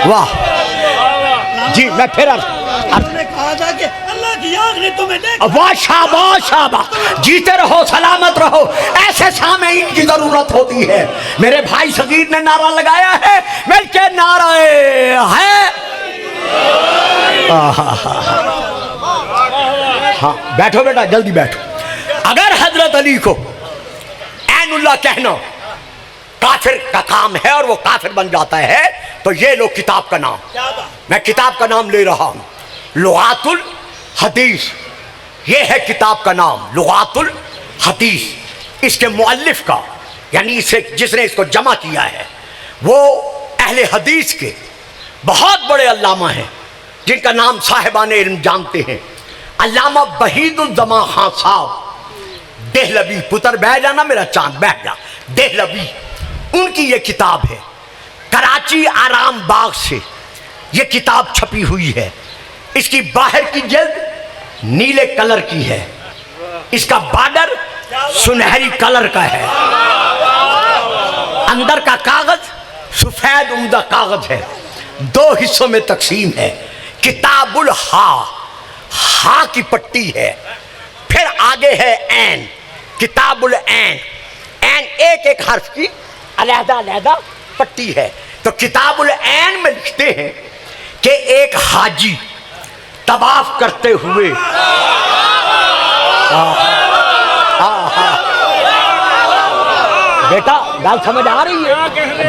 واہ، میں پھر نے کہا تھا کہ اللہ کی آنکھ نے تمہیں دیکھا. واہ شاباش شاباش، جیتے رہو سلامت رہو، ایسے سامعین کی ضرورت ہوتی ہے. میرے بھائی صغیر نے نعرہ لگایا ہے، مل کے نعرہ ہے. ہاں بیٹھو بیٹا، جلدی بیٹھو. اگر حضرت علی کو عین اللہ کہنا کافر کا کام ہے اور وہ کافر بن جاتا ہے تو یہ لو کتاب کا نام، میں کتاب کا نام لے رہا ہوں، لغات الحدیث. یہ ہے کتاب کا نام لغات الحدیث. اس کے مؤلف کا یعنی جس نے اس کو جمع کیا ہے وہ اہل حدیث کے بہت بڑے علامہ ہیں جن کا نام صاحبان علم جانتے ہیں. علامہ وحید الزمان خان صاحب دہلوی، پتر بہ جانا میرا چاند بہ جا، دہلوی، ان کی یہ کتاب ہے. کراچی آرام باغ سے یہ کتاب چھپی ہوئی ہے. اس کی باہر کی جلد نیلے کلر کی ہے، اس کا بارڈر سنہری کلر کا ہے، اندر کا کاغذ سفید عمدہ کاغذ ہے. 2 حصوں میں تقسیم ہے. کتاب الہا، ہا کی پٹی ہے، پھر آگے ہے عین، کتاب العین. عین ایک ایک حرف کی علیحدہ علیحدہ پٹی ہے. تو کتاب العین میں لکھتے ہیں کہ ایک حاجی طواف کرتے ہوئے بیٹا گال سمجھ آ رہی ہے؟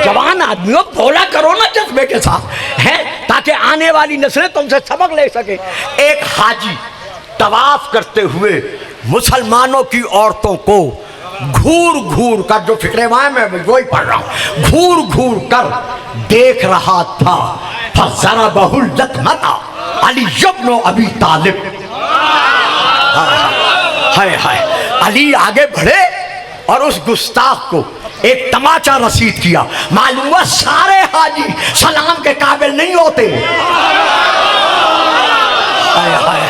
جوان آدمیوں بولا کرو نا جذبے کے ساتھ ہیں تاکہ آنے والی نسلیں تم سے سبق لے سکے. ایک حاجی طواف کرتے ہوئے مسلمانوں کی عورتوں کو گھور گھور کر، جو فکرے وہاں میں وہی پڑھ رہا ہوں، گھور گھور کر دیکھ رہا تھا. فَضَرَبَهُ اللَّطْمَةَ علی بن ابی طالب. ہائے ہائے، علی آگے بڑھے اور اس گستاخ کو ایک تماچا رسید کیا. معلوم ہوا سارے حاجی سلام کے قابل نہیں ہوتے. ہائے ہائے،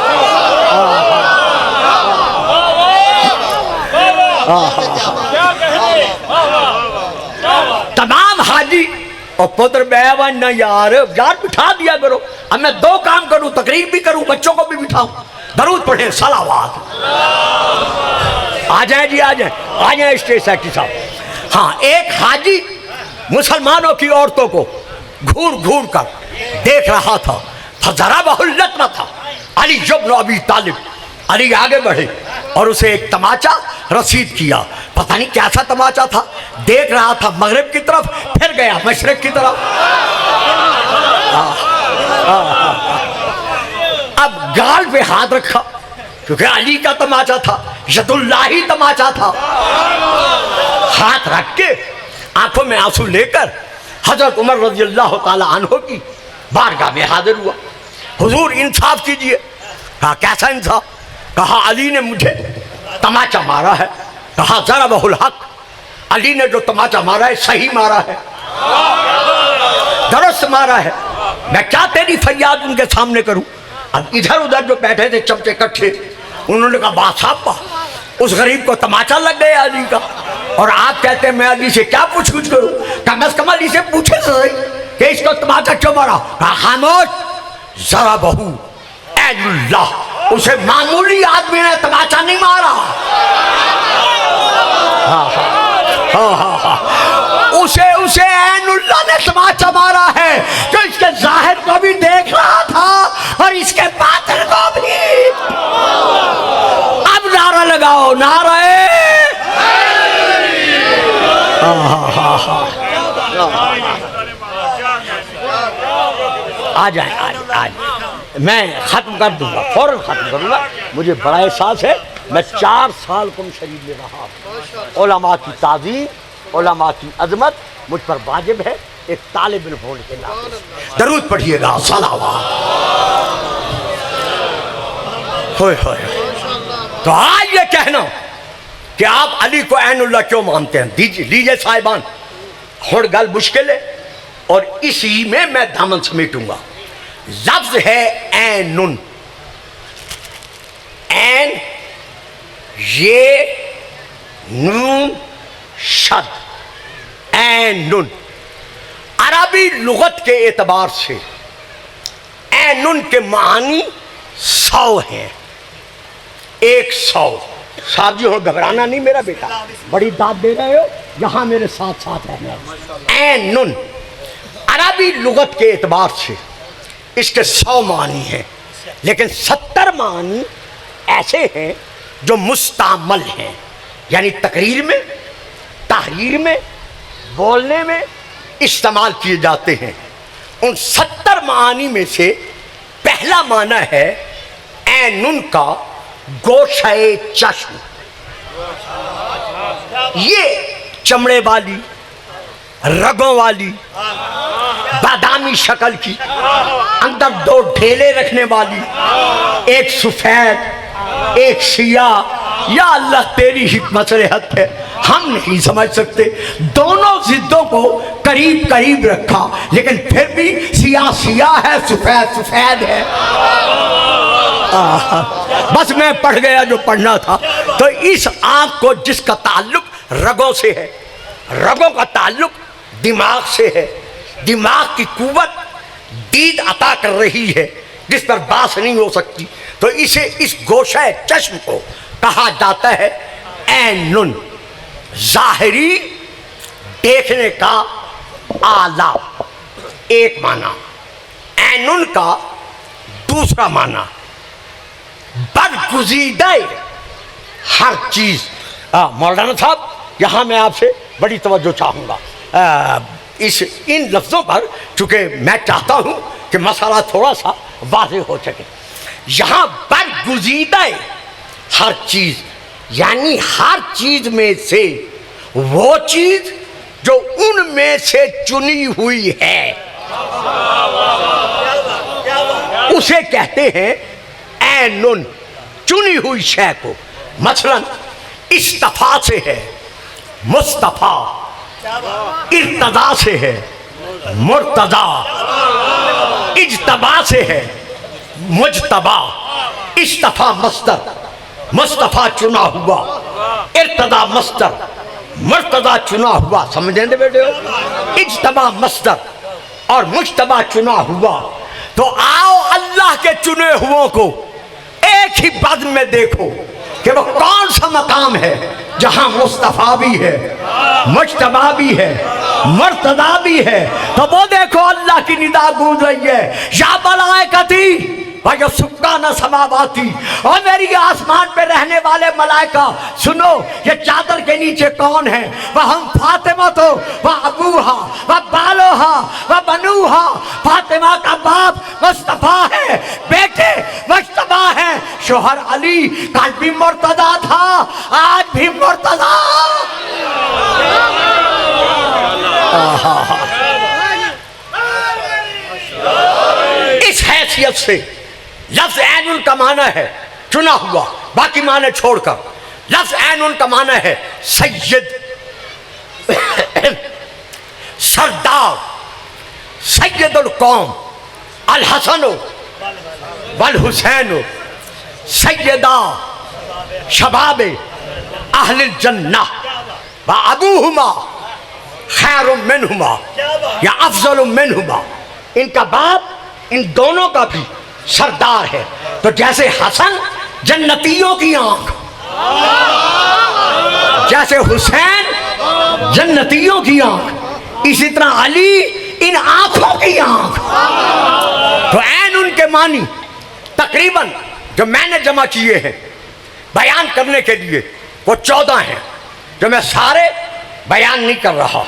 تمام حاجی اور پتر بیوان نہ یار بٹھا دیا کرو. اب میں 2 کام کروں، تقریر بھی کروں، بچوں کو بھی بٹھاؤں. درود پڑھیں، صلوات. آ جائیں جی، آ جائیں اسٹیج سیکٹری صاحب. ہاں، ایک حاجی مسلمانوں کی عورتوں کو گھور گھور کر دیکھ رہا تھا. فَضَرَبَهُ اللَّطْمَةَ علی بن ابی طالب. علی آگے بڑھے اور اسے ایک تماچا رسید کیا. پتہ نہیں کیسا تماچا تھا، دیکھ رہا تھا مغرب کی طرف، پھر گیا مشرق کی طرف. اب گال پہ ہاتھ رکھا کیونکہ علی کا تماچا تھا، ید اللہ ہی تماچا تھا. ہاتھ رکھ کے آنکھوں میں آنسو لے کر حضرت عمر رضی اللہ تعالی عنہ کی بارگاہ میں حاضر ہوا. حضور انصاف کیجئے. کہا کیسا انصاف؟ کہا علی نے مجھے تماچا مارا ہے. کہا ضربہ الحق، علی نے جو تماچا مارا ہے صحیح مارا ہے، درست مارا ہے. میں کیا تیری فریاد ان کے سامنے کروں؟ اب ادھر ادھر جو بیٹھے تھے چمچے کٹھے، انہوں نے کہا بات صاحب، اس غریب کو تماچا لگ گیا علی کا، اور آپ کہتے ہیں میں علی سے کیا پوچھ گچھ کروں؟ کم از کم علی سے پوچھے صحیح کہ اس کو تماچا کیوں مارا؟ کہا خاموش، ضربہ عین اللہ، اسے معمولی آدمی نے تماچا نہیں مارا. اسے عین اللہ نے تماچا مارا ہے جو اس کے ظاہر کو بھی دیکھ رہا تھا اور اس کے باطن کو بھی. اب نعرہ لگاؤ، نعرہ آ جائیں. میں ختم کر دوں گا، فوراً ختم کروں گا. مجھے بڑا احساس ہے، میں 4 سال کم شریف میں رہا. علماء کی تعظیم، علماء کی عظمت مجھ پر واجب ہے ایک طالب علم ہونے کے ناطے. درود پڑھیے گا، صلوات. ہوئے ہوئے. تو آج یہ کہنا کہ آپ علی کو عین اللہ کیوں مانتے ہیں، لیجئے صاحبان، ہڑ گل مشکل ہے اور اسی میں دامن سمیٹوں گا. لفظ ہے عین، عین یہ نون شد، عین. عربی لغت کے اعتبار سے اے نون کے معنی 100 ہیں، 100۔ صاحب جی گھبرانا نہیں میرا بیٹا، بڑی داد دے رہے ہو، یہاں میرے ساتھ ساتھ رہنا۔ اے نون عربی لغت کے اعتبار سے اس کے 100 معنی ہیں، لیکن 70 معنی ایسے ہیں جو مستعمل ہیں، یعنی تقریر میں، تحریر میں، بولنے میں استعمال کیے جاتے ہیں۔ ان 70 معانی میں سے پہلا معنی ہے عین کا گوشہ چشم، یہ چمڑے والی، رگوں والی، بادامی شکل کی، اندر 2 ڈھیلے رکھنے والی، ایک سفید ایک سیاہ۔ یا اللہ تیری حکمت رحمت ہے، ہم نہیں سمجھ سکتے، دونوں ضدوں کو قریب قریب رکھا، لیکن پھر بھی سیاہ سیاہ ہے، سفید سفید ہے۔ بس میں پڑھ گیا جو پڑھنا تھا۔ تو اس آنکھ کو جس کا تعلق رگوں سے ہے، رگوں کا تعلق دماغ سے ہے، دماغ کی قوت دید عطا کر رہی ہے جس پر باس نہیں ہو سکتی، تو اسے اس گوشہ چشم کو کہا جاتا ہے عین، ظاہری دیکھنے کا آلہ، ایک معنی۔ عین کا دوسرا معنی برگزیدہ ہر چیز۔ مولانا صاحب یہاں میں آپ سے بڑی توجہ چاہوں گا ان لفظوں پر، چونکہ میں چاہتا ہوں کہ مسئلہ تھوڑا سا واضح ہو سکے۔ یہاں برگزیدہ ہر چیز یعنی ہر چیز میں سے وہ چیز جو ان میں سے چنی ہوئی ہے اسے کہتے ہیں عین، چنی ہوئی شے کو۔ مثلا اصطفیٰ سے ہے مصطفیٰ، ارتضا سے ہے مرتضی، اجتبا سے ہے مجتبا۔ اصطفیٰ مصدر، مصطفیٰ چنا ہوا، ارتضا مصدر، مرتضی چنا ہوا، سمجھیں دے بیٹے ہو؟ اجتبا مصدر اور مجتبا چنا ہوا۔ تو آؤ اللہ کے چنے ہووں کو ایک ہی بزم میں دیکھو کہ وہ کون سا مقام ہے جہاں مصطفیٰ بھی ہے، مجتبیٰ بھی ہے، مرتضیٰ بھی ہے۔ تو وہ دیکھو اللہ کی ندا گونج رہی ہے، یا ملائکتی وَيَا سُكَّانَ سَمَاوَاتِ، اور میری آسمان پہ رہنے والے ملائکہ سنو، یہ چادر کے نیچے کون ہیں؟ وَهُمْ فَاطِمَةُ وَأَبُوهَا وَبَالُوهَا وَبَنُوهَا۔ فاطمہ کا باپ مصطفیٰ ہے، بیٹے مجتبیٰ ہیں۔ شوہر علی کل بھی مرتضیٰ تھا، آج بھی مرتضیٰ۔ اس حیثیت سے لفظ عین کا معنی ہے چنا ہوا، باقی معنی چھوڑ کر لفظ عین کا معنی ہے سید، سردار، سید القوم، الحسن والحسین سیدہ شباب اہل الجنہ وابوہما خیر منہما یا افضل منہما۔ ان کا باپ ان دونوں کا بھی سردار ہے۔ تو جیسے حسن جنتیوں کی آنکھ، جیسے حسین جنتیوں کی آنکھ، اسی طرح علی ان آنکھوں کی آنکھ۔ تو عین ان کے معنی تقریباً جو میں نے جمع کیے ہیں بیان کرنے کے لیے وہ 14 ہیں، جو میں سارے بیان نہیں کر رہا،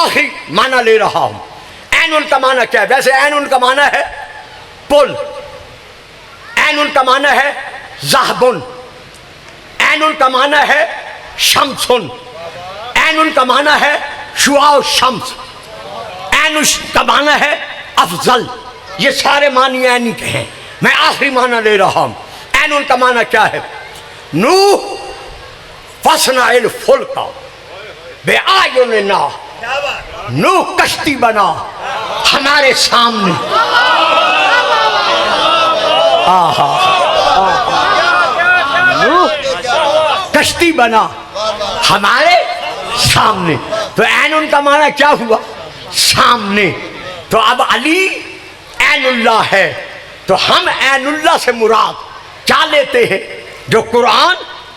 آخری معنی لے رہا ہوں۔ عین ان کا معنی کیا ہے؟ ویسے عین ان کا معنی ہے پل، عین ان کا معنی ہے ذہبن، عین ان کا معنی ہے شمسن، عین ان کا معنی ہے شعاع الشمس، عین ان کا معنی ہے افضل۔ یہ سارے معنی عینی کے ہیں، میں آخری معنی لے رہا ہوں۔ عین ان کا معنی کیا ہے؟ نوح فصنع الفلک بِأَعْيُنِنَا، نوح کشتی بنا ہمارے سامنے۔ نوح کشتی بنا ہمارے سامنے۔ تو عین ان کا معنی کیا ہوا؟ سامنے۔ تو اب علی عین اللہ ہے، تو ہم عین اللہ سے مراد کیا لیتے ہیں؟ جو قرآن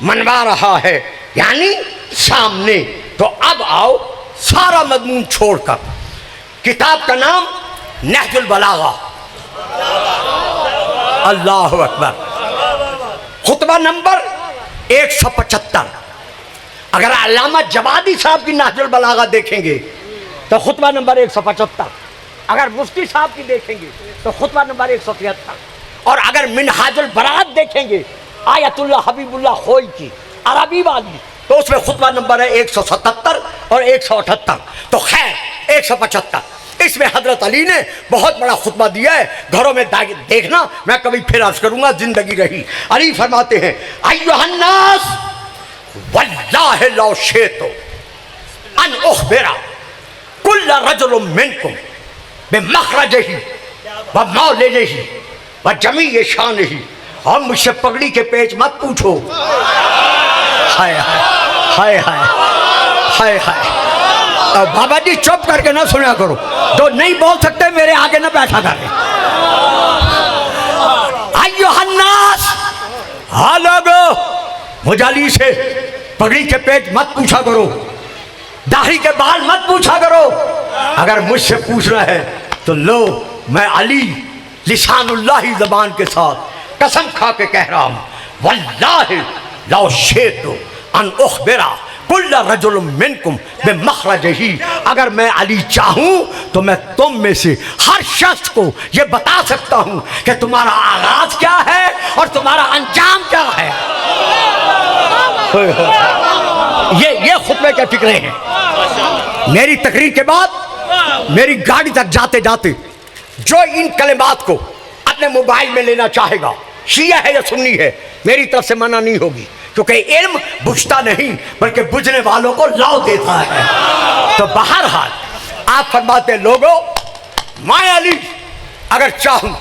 منوا رہا ہے، یعنی سامنے۔ تو اب آؤ سارا مضمون چھوڑ کر، کتاب کا نام نہج البلاغہ، اللہ اکبر، خطبہ نمبر 175۔ اگر علامہ جوادی صاحب کی نہج البلاغہ دیکھیں گے تو خطبہ نمبر 175، اگر مفتی صاحب کی دیکھیں گے تو خطبہ نمبر 173، اور اگر منہاج البراءت دیکھیں گے آیت اللہ حبیب اللہ خوئی کی عربی والی تو اس میں خطبہ نمبر ہے 177 اور 178۔ تو خیر 175 اس میں حضرت علی نے بہت بڑا خطبہ دیا ہے، گھروں میں دیکھنا، میں کبھی پھر عرض کروں گا زندگی رہی۔ علی فرماتے ہیں ایھا الناس واللہ لو شئت ان اخبر کل رجل منکم بمخرجہ ومولدہ وجمیع شانہ، اور مجھ سے پگڑی کے پیچ مت پوچھو۔ ہائے ہائے ہائے ہائے ہائے، بابا جی چپ کر کے نہ سنیا کرو، جو نہیں بول سکتے میرے آگے نہ بیٹھا کریں۔ ایھا الناس، ہاں لوگو، مجھ علی سے پگڑی کے پیچ مت پوچھا کرو، داڑھی کے بال مت پوچھا کرو۔ اگر مجھ سے پوچھنا ہے تو لو، میں علی لسان اللہ زبان کے ساتھ قسم کھا کے کہہ رہا ہوں، واللہ لو شئت ان اخبر کل رجل منکم بمخرجہ، اگر میں علی چاہوں تو میں تم میں سے ہر شخص کو یہ بتا سکتا ہوں کہ تمہارا آغاز کیا ہے اور تمہارا انجام کیا ہے۔ یہ خطبے کے فکرے ہیں۔ میری تقریر کے بعد میری گاڑی تک جاتے جاتے جو ان کلمات کو اپنے موبائل میں لینا چاہے گا، شیعہ ہے یا سنی ہے، میری طرف سے منع نہیں ہوگی، کیونکہ علم بجھتا نہیں بلکہ بجھنے والوں کو لاؤ دیتا ہے۔ تو بہرحال آپ فرماتے ہیں لوگوں، میں علی اگر چاہوں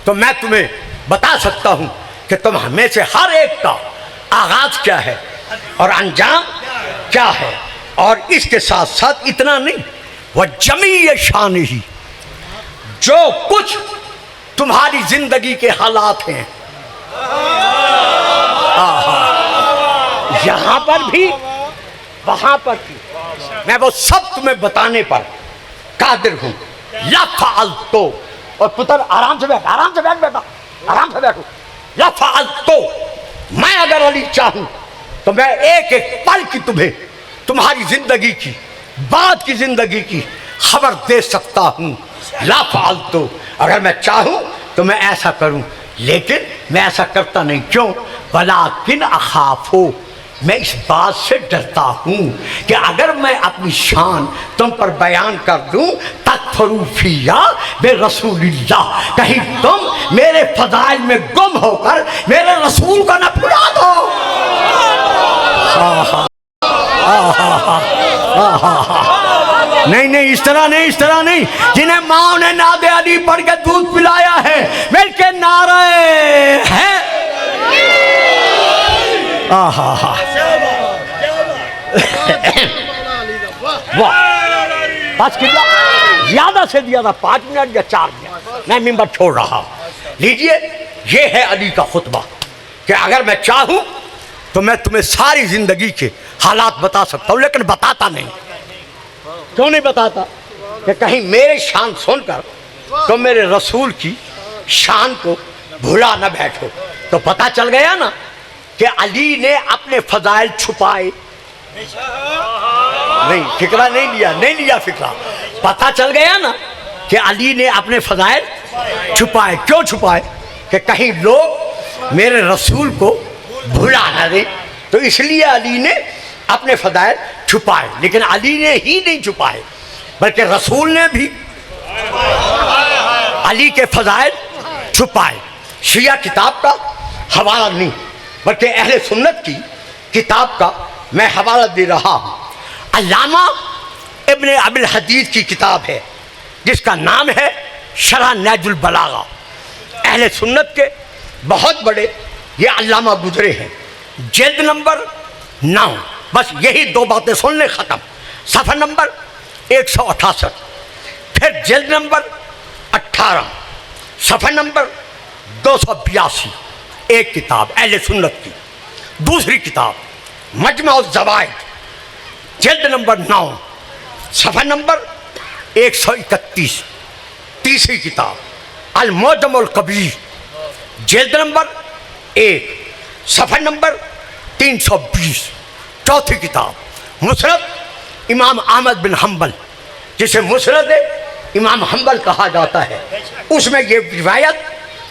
تو میں تمہیں بتا سکتا ہوں کہ تم ہمیں سے ہر ایک کا آغاز کیا ہے اور انجام کیا ہے، اور اس کے ساتھ ساتھ اتنا نہیں، وہ جمیع شان ہی، جو کچھ تمہاری زندگی کے حالات ہیں، یہاں پر بھی وہاں پر بھی، میں وہ سب تمہیں بتانے پر قادر ہوں۔ لفعلت، اور پتر آرام سے بیٹھ، آرام سے بیٹھ بیٹا، آرام سے بیٹھو۔ لفعلت، میں اگر علی چاہوں تو میں ایک ایک پل کی تمہیں تمہاری زندگی کی، بعد کی زندگی کی خبر دے سکتا ہوں۔ لفعلت، اگر میں چاہوں تو میں ایسا کروں، لیکن میں ایسا کرتا نہیں، کیوں؟ ولیکن اخاف، میں اس بات سے ڈرتا ہوں کہ اگر میں اپنی شان تم پر بیان کر دوں، تکفروا فیہ برسول اللہ، کہیں تم میرے فضائل میں گم ہو کر میرے رسول کو نہ بھلا دو۔ نہیں نہیں، اس طرح نہیں، اس طرح نہیں، جنہیں ماں نے ناد علی پڑھ کے دودھ پلایا ہے، مل کے نعرہ ہے۔ بس قبلہ، زیادہ سے زیادہ 5 منٹ یا 4 منٹ میں ممبر چھوڑ رہا ہوں۔ لیجئے، یہ ہے علی کا خطبہ کہ اگر میں چاہوں تو میں تمہیں ساری زندگی کے حالات بتا سکتا ہوں، لیکن بتاتا نہیں۔ کیوں نہیں بتاتا؟ کہ کہیں میرے شان سن کر تو میرے رسول کی شان کو بھلا نہ بیٹھو۔ تو پتہ چل گیا نا کہ علی نے اپنے فضائل چھپائے نہیں، فکرہ نہیں لیا فکرہ، پتہ چل گیا نا کہ علی نے اپنے فضائل چھپائے۔ کیوں چھپائے؟ کہ کہیں لوگ میرے رسول کو بھلا نہ دیں، تو اس لیے علی نے اپنے فضائل چھپائے۔ لیکن علی نے ہی نہیں چھپائے بلکہ رسول نے بھی علی کے فضائل چھپائے۔ شیعہ کتاب کا حوالہ نہیں بلکہ اہل سنت کی کتاب کا میں حوالہ دے رہا ہوں۔ علامہ ابن ابی الحدیث کی کتاب ہے جس کا نام ہے شرح نہج البلاغہ۔ اہل سنت کے بہت بڑے یہ علامہ گزرے ہیں۔ جلد نمبر 9، بس یہی 2 باتیں سن لیں، ختم۔ صفحہ نمبر 168، پھر جلد نمبر 18، صفحہ نمبر 282 ایک کتاب اہل سنت کی. دوسری کتاب مجمع الزوائد جلد نمبر 9 صفحہ نمبر 131. تیسری کتاب المعجم الکبیر جلد نمبر 1 صفحہ نمبر 320. چوتھی کتاب مسند امام احمد بن حنبل جسے مسند امام حنبل کہا جاتا ہے. اس میں یہ روایت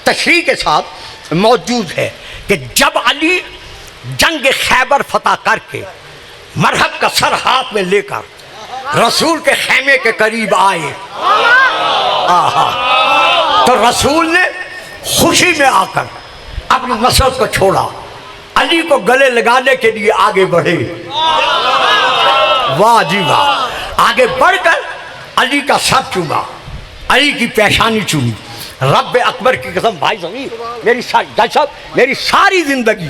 تشریح کے ساتھ موجود ہے کہ جب علی جنگ خیبر فتح کر کے مرہب کا سر ہاتھ میں لے کر رسول کے خیمے کے قریب آئے تو رسول نے خوشی میں آ کر اپنی مسجد کو چھوڑا, علی کو گلے لگانے کے لیے آگے بڑھے. واہ جی واہ. آگے بڑھ کر علی کا سر چوما, علی کی پیشانی چومی. رب اکبر کی قسم بھائی ضمیر میری ساری زندگی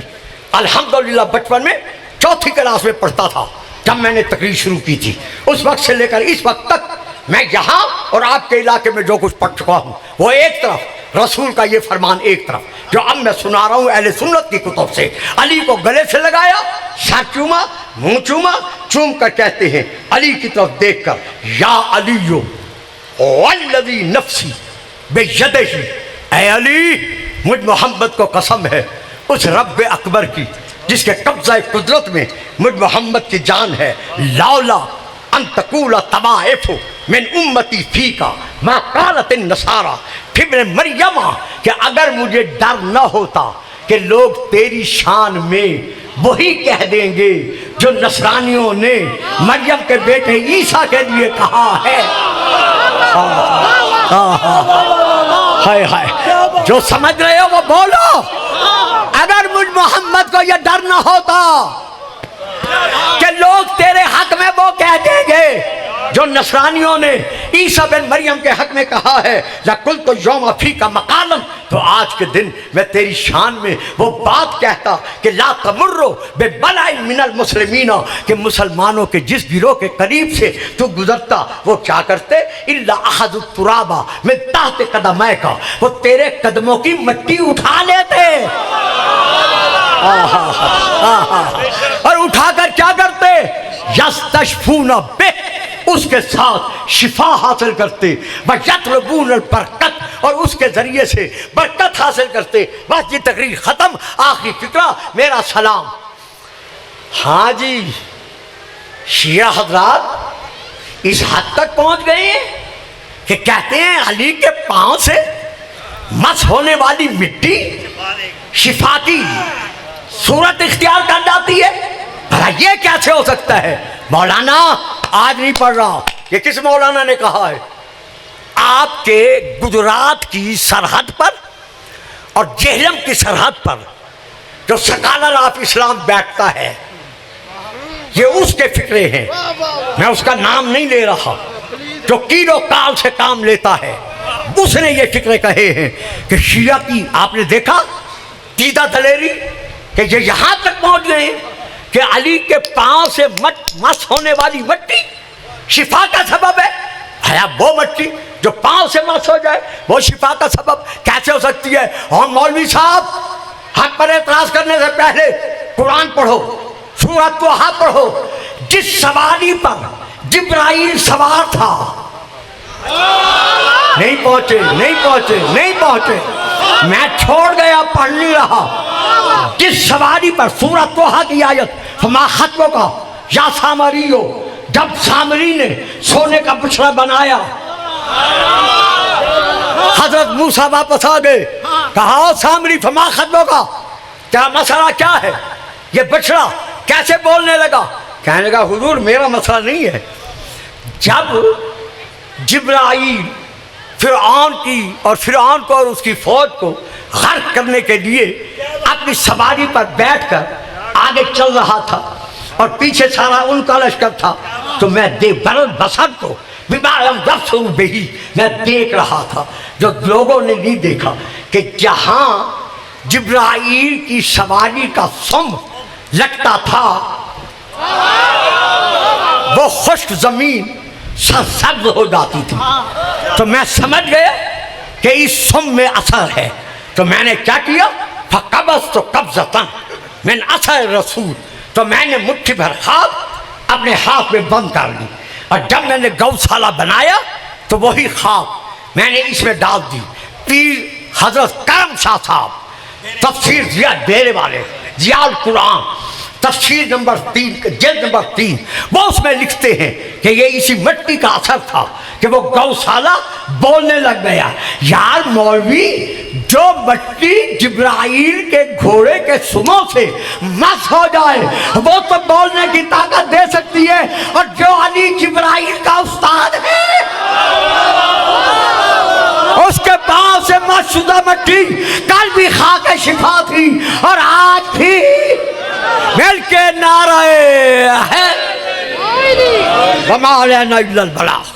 الحمدللہ بچپن میں چوتھی کلاس میں پڑھتا تھا جب میں نے تقریر شروع کی تھی. اس وقت سے لے کر اس وقت تک میں یہاں اور آپ کے علاقے میں جو کچھ پڑھ چکا ہوں وہ ایک طرف, رسول کا یہ فرمان ایک طرف, جو اب میں سنا رہا ہوں اہل سنت کی کتب سے. علی کو گلے سے لگایا, سر چوما, منہ چوما, چوم کر کہتے ہیں علی کی طرف دیکھ کر یا علیو والذی نفسی بیدہ, اے علی مجھ محمد کو قسم ہے اس رب اکبر کی جس کے قبضہ قدرت میں مجھ محمد کی جان ہے, لاولا ان تقول طوائف من امتی فیکا ما قالت النصارى ابن مریم, کہ اگر مجھے ڈر نہ ہوتا کہ لوگ تیری شان میں وہی کہہ دیں گے جو نصرانیوں نے مریم کے بیٹے عیسیٰ کے لیے کہا ہے. ہائے ہائے, جو سمجھ رہے ہو وہ بولو. اگر مجھ محمد کو یہ ڈر نہ ہوتا کہ لوگ تیرے حق میں وہ کہہ دیں گے جو نصرانیوں نے عیسیٰ بن مریم کے حق میں کہا ہے لَقُلْتُ يَوْمَ فِيكَ مَقَالًا, تو آج کے دن میں تیری شان میں وہ بات کہتا کہ لا تمروا ببلع من المسلمین, کہ مسلمانوں کے جس گروہ کے قریب سے تو گزرتا وہ کیا کرتے, الا اخذوا التراب من تحت قدمیک, وہ تیرے قدموں کی مٹی اٹھا لیتے اور اٹھا کر کیا کرتے, یستشفون بہ, اس کے ساتھ شفا حاصل کرتے, وَيَطْلُبُونَ الْبَرْکَتَ, اور اس کے ذریعے سے برکت حاصل کرتے. بس یہ تقریر ختم. آخری فکرہ میرا سلام. ہاں جی شیعہ حضرات اس حد تک پہنچ گئے ہیں کہ کہتے ہیں علی کے پاؤں سے مس ہونے والی مٹی شفا کی صورت اختیار کر جاتی ہے. بھلا یہ کیسے ہو سکتا ہے؟ مولانا آج نہیں پڑھ رہا, یہ کس مولانا نے کہا ہے؟ آپ کے گجرات کی سرحد پر اور جہلم کی سرحد پر جو سکالر آف اسلام بیٹھتا ہے, یہ اس کے فکرے ہیں, میں اس کا نام نہیں لے رہا, جو کیل و کال سے کام لیتا ہے, اس نے یہ فکرے کہے ہیں کہ شیعہ کی آپ نے دیکھا دیدہ دلیری کہ یہ یہاں تک پہنچ گئے کہ علی کے پاؤں سے مس ہونے والی مٹی شفا کا سبب ہے. وہ مٹی جو پاؤں سے مس ہو جائے وہ شفا کا سبب کیسے ہو سکتی ہے؟ اور مولوی صاحب حق پر اعتراض کرنے سے پہلے قرآن پڑھو, سورۃ طٰہٰ پڑھو. جس سواری پر جبرائیل سوار تھا, نہیں پہنچے میں چھوڑ گیا, پڑھ نہیں رہا. جس سواری پر سورۃ طٰہٰ کی آیت فما خطبک کا یا سامریو, جب سامری نے سونے کا بچھڑا بنایا حضرت موسیٰ واپس آ گئے, کہا سامری فما خطبک کا, کیا مسئلہ کیا ہے؟ یہ بچھڑا کیسے بولنے لگا؟ کہنے لگا حضور میرا مسئلہ نہیں ہے. جب جبرائیل فرعون کو اور اس کی فوج کو غرق کرنے کے لیے اپنی سواری پر بیٹھ کر آگے چل رہا تھا اور پیچھے سارا ان کا لشکر تھا, تو میں بسر کو میں دیکھ رہا تھا جو لوگوں نے نہیں دیکھا, کہ جہاں جبرائیل کی سواری کا سم لگتا تھا وہ خشک زمین سبز ہو جاتی تھی. تو میں سمجھ گیا کہ اس سم میں اثر ہے, تو میں نے کیا کیا؟ فقبضت قبضۃ من اثر رسول، تو میں نے مٹھی بھر خاک اپنے ہاتھ میں بند کر لی، اور جب میں نے گوشالہ بنایا تو وہی خاک میں نے اس میں ڈال دی۔ پیر حضرت کرم شاہ صاحب تفسیر ضیاء ڈیرے والے، ضیاء القرآن تفسیر نمبر 3 جلد نمبر 3، وہ اس میں لکھتے ہیں کہ یہ اسی مٹی کا اثر تھا کہ وہ گوشالہ بولنے لگ گیا۔ یار مولوی، جو مٹی جبرائیل کے گھوڑے کے سنوں سے مس ہو جائے وہ تو بولنے کی طاقت دے سکتی ہے، اور جو علی جبرائیل کا استاد ہے اس کے پاؤں سے مس شدہ مٹی کل بھی خاک شفا تھی اور آج بھی مل کے نعرہ ہے وما علینا الا البلاغ۔